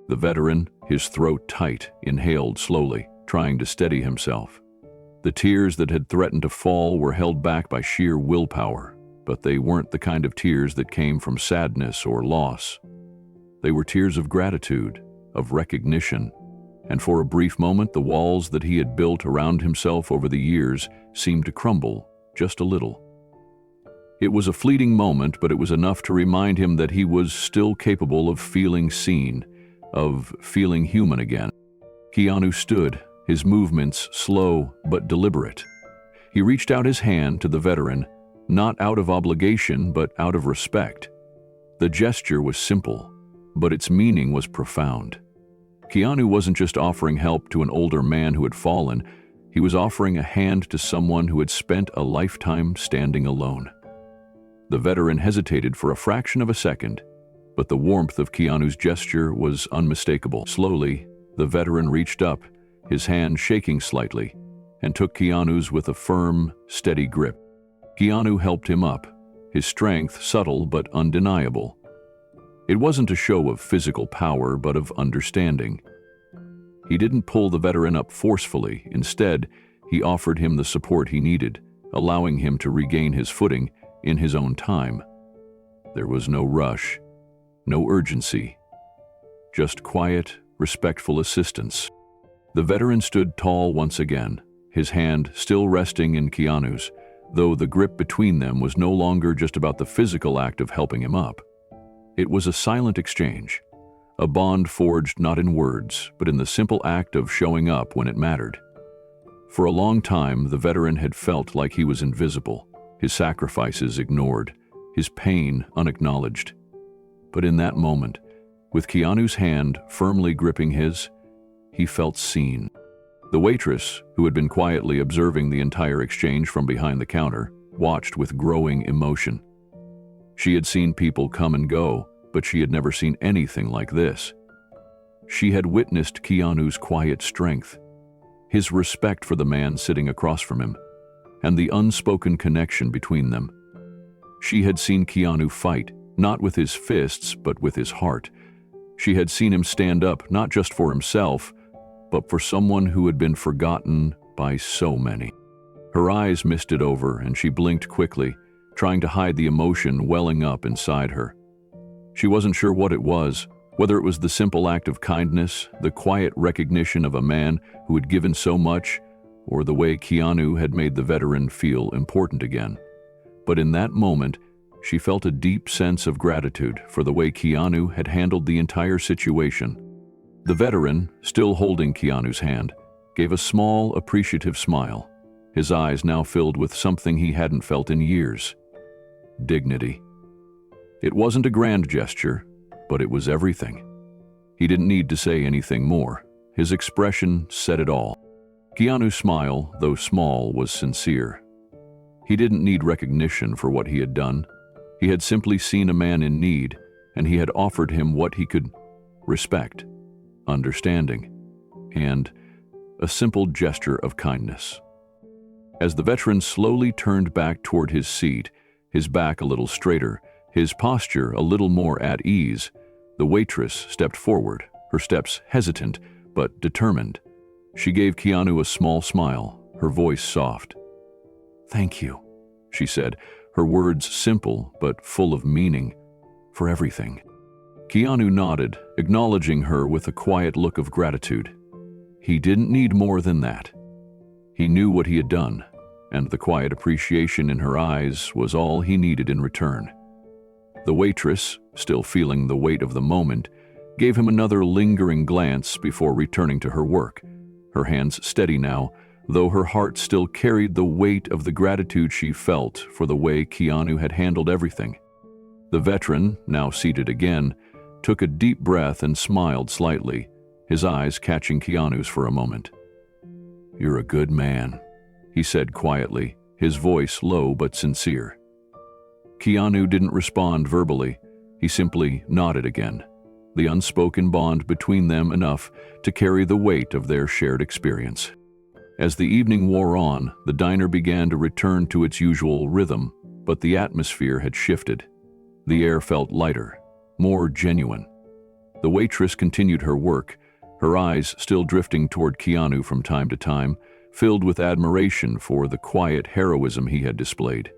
[SPEAKER 1] The veteran, his throat tight, inhaled slowly, trying to steady himself. The tears that had threatened to fall were held back by sheer willpower, but they weren't the kind of tears that came from sadness or loss. They were tears of gratitude, of recognition, and for a brief moment the walls that he had built around himself over the years seemed to crumble just a little. It was a fleeting moment, but it was enough to remind him that he was still capable of feeling seen, of feeling human again. Keanu stood, his movements slow but deliberate. He reached out his hand to the veteran, not out of obligation but out of respect. The gesture was simple, but its meaning was profound. Keanu wasn't just offering help to an older man who had fallen, he was offering a hand to someone who had spent a lifetime standing alone. The veteran hesitated for a fraction of a second, but the warmth of Keanu's gesture was unmistakable. Slowly, the veteran reached up, his hand shaking slightly, and took Keanu's with a firm, steady grip. Keanu helped him up, his strength subtle but undeniable. It wasn't a show of physical power, but of understanding. He didn't pull the veteran up forcefully. Instead, he offered him the support he needed, allowing him to regain his footing in his own time. There was no rush, no urgency, just quiet, respectful assistance. The veteran stood tall once again, his hand still resting in Keanu's, though the grip between them was no longer just about the physical act of helping him up. It was a silent exchange, a bond forged not in words, but in the simple act of showing up when it mattered. For a long time, the veteran had felt like he was invisible, his sacrifices ignored, his pain unacknowledged. But in that moment, with Keanu's hand firmly gripping his, he felt seen. The waitress, who had been quietly observing the entire exchange from behind the counter, watched with growing emotion. She had seen people come and go, but she had never seen anything like this. She had witnessed Keanu's quiet strength, his respect for the man sitting across from him, and the unspoken connection between them. She had seen Keanu fight, not with his fists, but with his heart. She had seen him stand up not just for himself, but for someone who had been forgotten by so many. Her eyes misted over, and she blinked quickly, trying to hide the emotion welling up inside her. She wasn't sure what it was, whether it was the simple act of kindness, the quiet recognition of a man who had given so much, or the way Keanu had made the veteran feel important again. But in that moment, she felt a deep sense of gratitude for the way Keanu had handled the entire situation. The veteran, still holding Keanu's hand, gave a small, appreciative smile, his eyes now filled with something he hadn't felt in years: dignity. It wasn't a grand gesture, but it was everything. He didn't need to say anything more. His expression said it all. Keanu's smile, though small, was sincere. He didn't need recognition for what he had done. He had simply seen a man in need, and he had offered him what he could: respect, understanding, and a simple gesture of kindness. As the veteran slowly turned back toward his seat, his back a little straighter, his posture a little more at ease, the waitress stepped forward, her steps hesitant but determined. She gave Keanu a small smile, her voice soft. "Thank you," she said, her words simple but full of meaning, "for everything." Keanu nodded, acknowledging her with a quiet look of gratitude. He didn't need more than that. He knew what he had done, and the quiet appreciation in her eyes was all he needed in return. The waitress, still feeling the weight of the moment, gave him another lingering glance before returning to her work, her hands steady now, though her heart still carried the weight of the gratitude she felt for the way Keanu had handled everything. The veteran, now seated again, took a deep breath and smiled slightly, his eyes catching Keanu's for a moment. "You're a good man," he said quietly, his voice low but sincere. Keanu didn't respond verbally, He simply nodded again, the unspoken bond between them enough to carry the weight of their shared experience. As the evening wore on, the diner began to return to its usual rhythm, but the atmosphere had shifted. The air felt lighter, more genuine. The waitress continued her work, her eyes still drifting toward Keanu from time to time, filled with admiration for the quiet heroism he had displayed.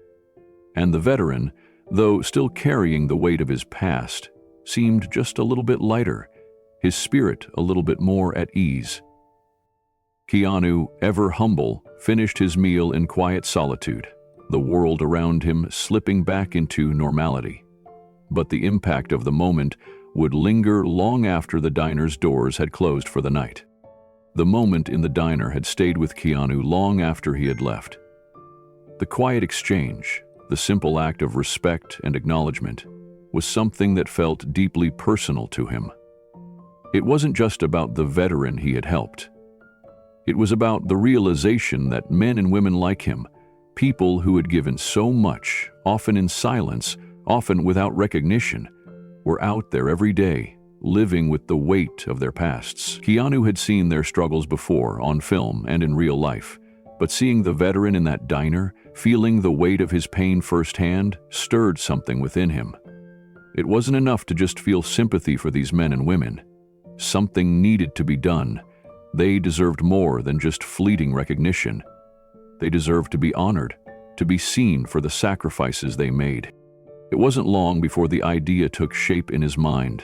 [SPEAKER 1] And the veteran, though still carrying the weight of his past, seemed just a little bit lighter, his spirit a little bit more at ease. Keanu, ever humble, finished his meal in quiet solitude, the world around him slipping back into normality. But the impact of the moment would linger long after the diner's doors had closed for the night. The moment in the diner had stayed with Keanu long after he had left. The quiet exchange, the simple act of respect and acknowledgement, was something that felt deeply personal to him. It wasn't just about the veteran he had helped. It was about the realization that men and women like him, people who had given so much, often in silence, often without recognition, were out there every day, living with the weight of their pasts. Keanu had seen their struggles before, on film and in real life, but seeing the veteran in that diner, feeling the weight of his pain firsthand, stirred something within him. It wasn't enough to just feel sympathy for these men and women. Something needed to be done. They deserved more than just fleeting recognition. They deserved to be honored, to be seen for the sacrifices they made. It wasn't long before the idea took shape in his mind.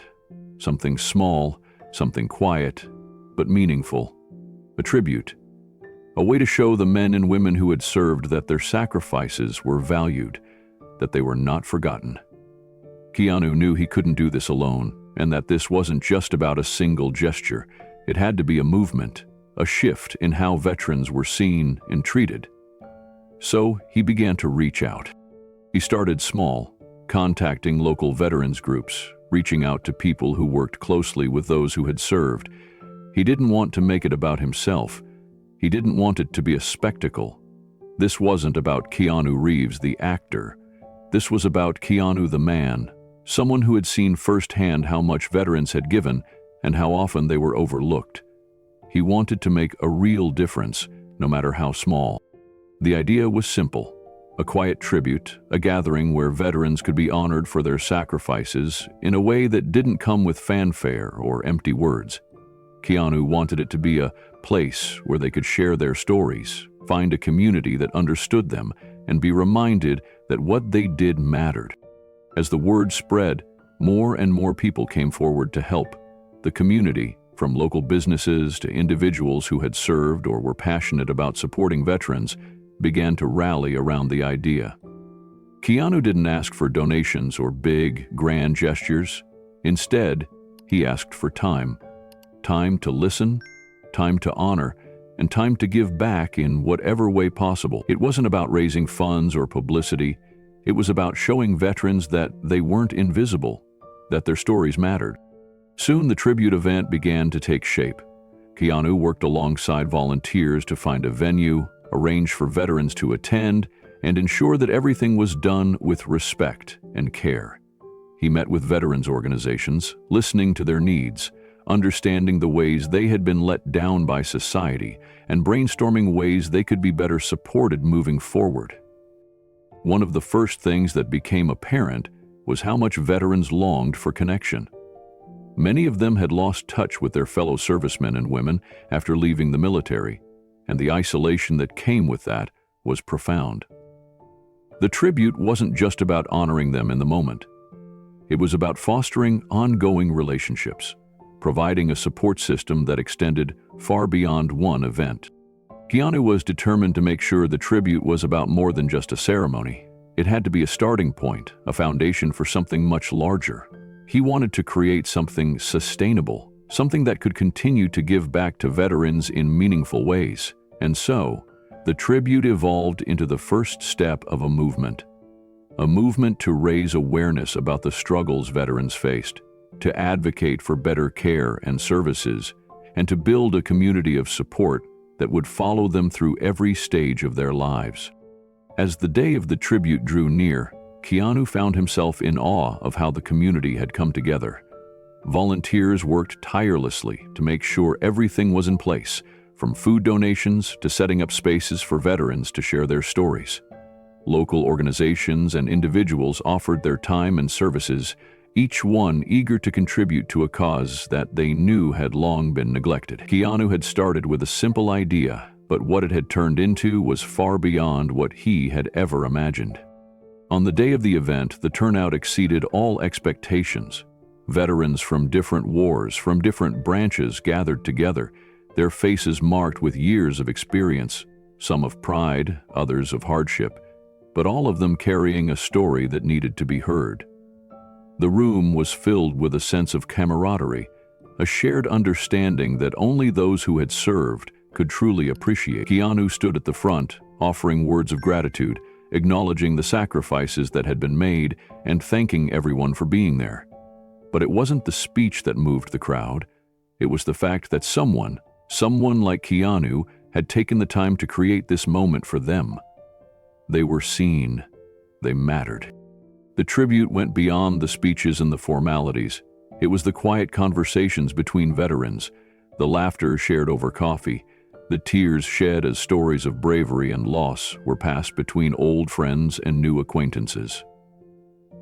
[SPEAKER 1] Something small, something quiet, but meaningful. A tribute. A way to show the men and women who had served that their sacrifices were valued, that they were not forgotten. Keanu knew he couldn't do this alone, and that this wasn't just about a single gesture. It had to be a movement, a shift in how veterans were seen and treated. So he began to reach out. He started small, contacting local veterans groups, reaching out to people who worked closely with those who had served. He didn't want to make it about himself. He didn't want it to be a spectacle. This wasn't about Keanu Reeves, the actor. This was about Keanu the man, someone who had seen firsthand how much veterans had given and how often they were overlooked. He wanted to make a real difference, no matter how small. The idea was simple. A quiet tribute, a gathering where veterans could be honored for their sacrifices in a way that didn't come with fanfare or empty words. Keanu wanted it to be a place where they could share their stories, find a community that understood them, and be reminded that what they did mattered. As the word spread, more and more people came forward to help. The community, from local businesses to individuals who had served or were passionate about supporting veterans, began to rally around the idea. Keanu didn't ask for donations or big, grand gestures. Instead, he asked for time. Time to listen, time to honor, and time to give back in whatever way possible. It wasn't about raising funds or publicity. It was about showing veterans that they weren't invisible, that their stories mattered. Soon the tribute event began to take shape. Keanu worked alongside volunteers to find a venue, arrange for veterans to attend, and ensure that everything was done with respect and care. He met with veterans organizations, listening to their needs, understanding the ways they had been let down by society, and brainstorming ways they could be better supported moving forward. One of the first things that became apparent was how much veterans longed for connection. Many of them had lost touch with their fellow servicemen and women after leaving the military, and the isolation that came with that was profound. The tribute wasn't just about honoring them in the moment. It was about fostering ongoing relationships, providing a support system that extended far beyond one event. Keanu was determined to make sure the tribute was about more than just a ceremony. It had to be a starting point, a foundation for something much larger. He wanted to create something sustainable, something that could continue to give back to veterans in meaningful ways. And so, the tribute evolved into the first step of a movement to raise awareness about the struggles veterans faced, to advocate for better care and services, and to build a community of support that would follow them through every stage of their lives. As the day of the tribute drew near, Keanu found himself in awe of how the community had come together. Volunteers worked tirelessly to make sure everything was in place, from food donations to setting up spaces for veterans to share their stories. Local organizations and individuals offered their time and services, each one eager to contribute to a cause that they knew had long been neglected. Keanu had started with a simple idea, but what it had turned into was far beyond what he had ever imagined. On the day of the event, the turnout exceeded all expectations. Veterans from different wars, from different branches gathered together, their faces marked with years of experience, some of pride, others of hardship, but all of them carrying a story that needed to be heard. The room was filled with a sense of camaraderie, a shared understanding that only those who had served could truly appreciate. Keanu stood at the front, offering words of gratitude, acknowledging the sacrifices that had been made and thanking everyone for being there. But it wasn't the speech that moved the crowd. It was the fact that someone like Keanu, had taken the time to create this moment for them. They were seen. They mattered. The tribute went beyond the speeches and the formalities. It was the quiet conversations between veterans, the laughter shared over coffee, the tears shed as stories of bravery and loss were passed between old friends and new acquaintances.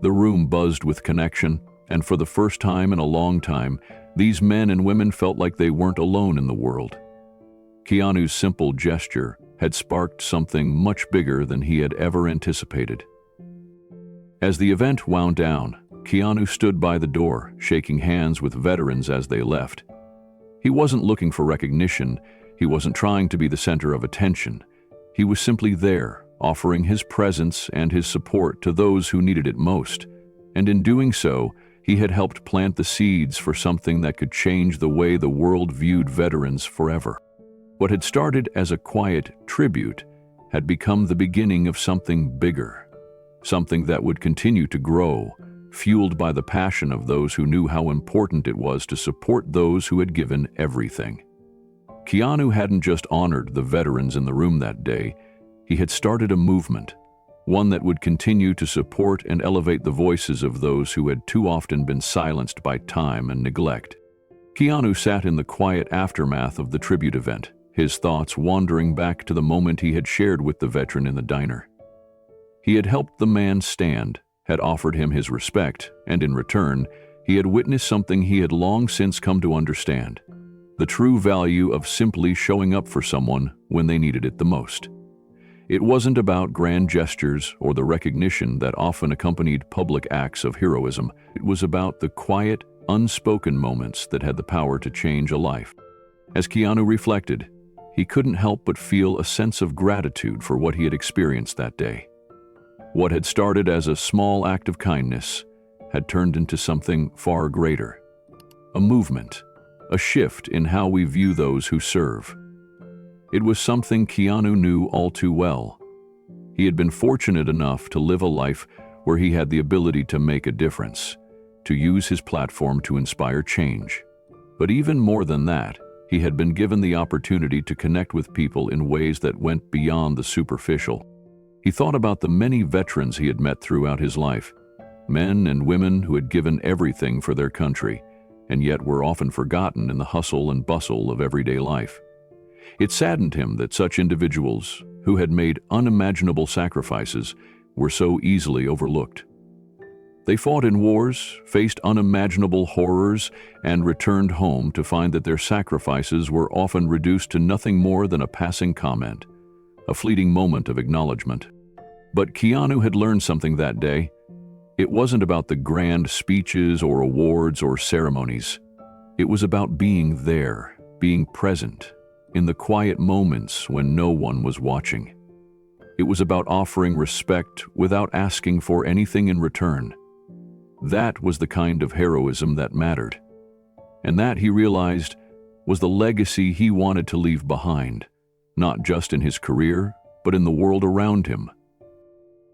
[SPEAKER 1] The room buzzed with connection, and for the first time in a long time, these men and women felt like they weren't alone in the world. Keanu's simple gesture had sparked something much bigger than he had ever anticipated. As the event wound down, Keanu stood by the door, shaking hands with veterans as they left. He wasn't looking for recognition. He wasn't trying to be the center of attention. He was simply there, offering his presence and his support to those who needed it most. And in doing so, he had helped plant the seeds for something that could change the way the world viewed veterans forever. What had started as a quiet tribute had become the beginning of something bigger, something that would continue to grow, fueled by the passion of those who knew how important it was to support those who had given everything. Keanu hadn't just honored the veterans in the room that day, he had started a movement, one that would continue to support and elevate the voices of those who had too often been silenced by time and neglect. Keanu sat in the quiet aftermath of the tribute event, his thoughts wandering back to the moment he had shared with the veteran in the diner. He had helped the man stand, had offered him his respect, and in return, he had witnessed something he had long since come to understand: the true value of simply showing up for someone when they needed it the most. It wasn't about grand gestures or the recognition that often accompanied public acts of heroism. It was about the quiet, unspoken moments that had the power to change a life. As Keanu reflected, he couldn't help but feel a sense of gratitude for what he had experienced that day. What had started as a small act of kindness had turned into something far greater. A movement, a shift in how we view those who serve. It was something Keanu knew all too well. He had been fortunate enough to live a life where he had the ability to make a difference, to use his platform to inspire change. But even more than that, he had been given the opportunity to connect with people in ways that went beyond the superficial. He thought about the many veterans he had met throughout his life, men and women who had given everything for their country, and yet were often forgotten in the hustle and bustle of everyday life. It saddened him that such individuals, who had made unimaginable sacrifices, were so easily overlooked. They fought in wars, faced unimaginable horrors, and returned home to find that their sacrifices were often reduced to nothing more than a passing comment, a fleeting moment of acknowledgement. But Keanu had learned something that day. It wasn't about the grand speeches or awards or ceremonies. It was about being there, being present, in the quiet moments when no one was watching. It was about offering respect without asking for anything in return. That was the kind of heroism that mattered. And that, he realized, was the legacy he wanted to leave behind, not just in his career, but in the world around him.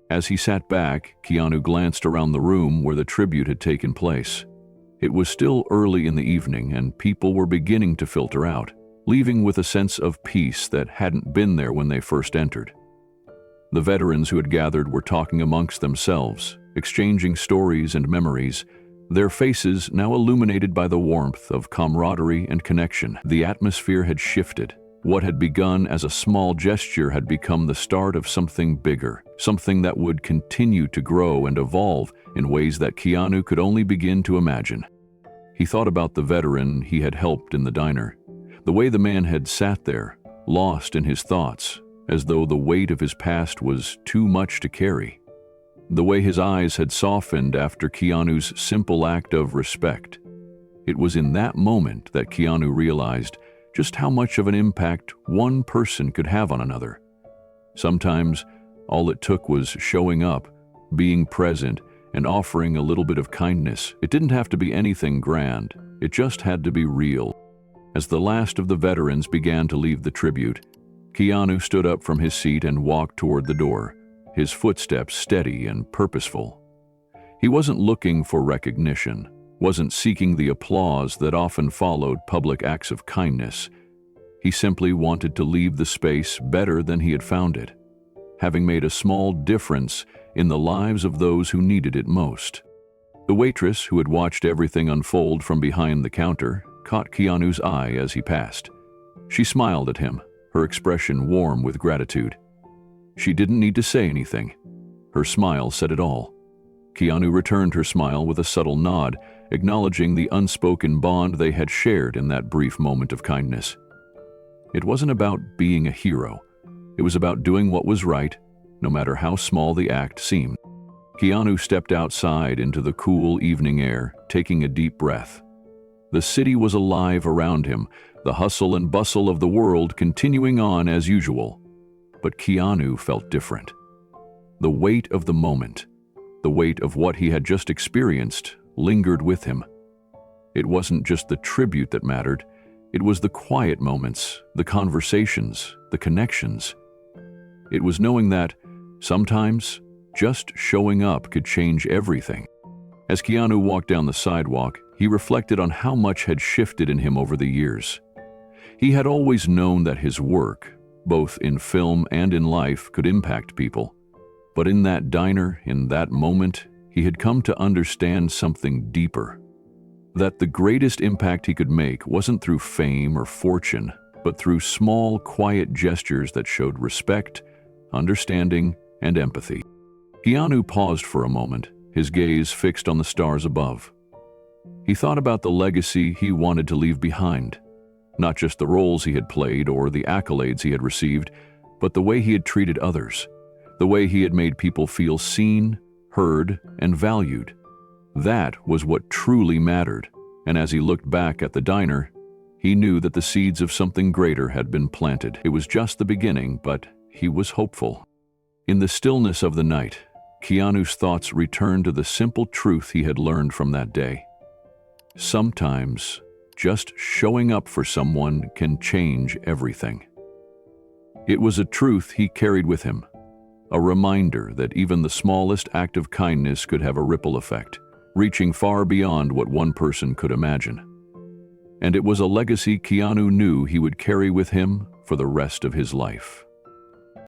[SPEAKER 1] As he sat back, Keanu glanced around the room where the tribute had taken place. It was still early in the evening, and people were beginning to filter out, leaving with a sense of peace that hadn't been there when they first entered. The veterans who had gathered were talking amongst themselves, exchanging stories and memories, their faces now illuminated by the warmth of camaraderie and connection. The atmosphere had shifted. What had begun as a small gesture had become the start of something bigger, something that would continue to grow and evolve in ways that Keanu could only begin to imagine. He thought about the veteran he had helped in the diner, the way the man had sat there, lost in his thoughts, as though the weight of his past was too much to carry. The way his eyes had softened after Keanu's simple act of respect. It was in that moment that Keanu realized just how much of an impact one person could have on another. Sometimes, all it took was showing up, being present, and offering a little bit of kindness. It didn't have to be anything grand. It just had to be real. As the last of the veterans began to leave the tribute, Keanu stood up from his seat and walked toward the door, his footsteps steady and purposeful. He wasn't looking for recognition, wasn't seeking the applause that often followed public acts of kindness. He simply wanted to leave the space better than he had found it, having made a small difference in the lives of those who needed it most. The waitress, who had watched everything unfold from behind the counter, caught Keanu's eye as he passed. She smiled at him, her expression warm with gratitude. She didn't need to say anything. Her smile said it all. Keanu returned her smile with a subtle nod, acknowledging the unspoken bond they had shared in that brief moment of kindness. It wasn't about being a hero. It was about doing what was right, no matter how small the act seemed. Keanu stepped outside into the cool evening air, taking a deep breath. The city was alive around him, the hustle and bustle of the world continuing on as usual. But Keanu felt different. The weight of the moment, the weight of what he had just experienced, lingered with him. It wasn't just the tribute that mattered, it was the quiet moments, the conversations, the connections. It was knowing that, sometimes, just showing up could change everything. As Keanu walked down the sidewalk, he reflected on how much had shifted in him over the years. He had always known that his work, both in film and in life, could impact people. But in that diner, in that moment, he had come to understand something deeper. That the greatest impact he could make wasn't through fame or fortune, but through small, quiet gestures that showed respect, understanding, and empathy. Keanu paused for a moment, his gaze fixed on the stars above. He thought about the legacy he wanted to leave behind, not just the roles he had played or the accolades he had received, but the way he had treated others, the way he had made people feel seen, heard, and valued. That was what truly mattered, and as he looked back at the diner, he knew that the seeds of something greater had been planted. It was just the beginning, but he was hopeful. In the stillness of the night, Keanu's thoughts returned to the simple truth he had learned from that day. Sometimes, just showing up for someone can change everything. It was a truth he carried with him, a reminder that even the smallest act of kindness could have a ripple effect, reaching far beyond what one person could imagine. And it was a legacy Keanu knew he would carry with him for the rest of his life.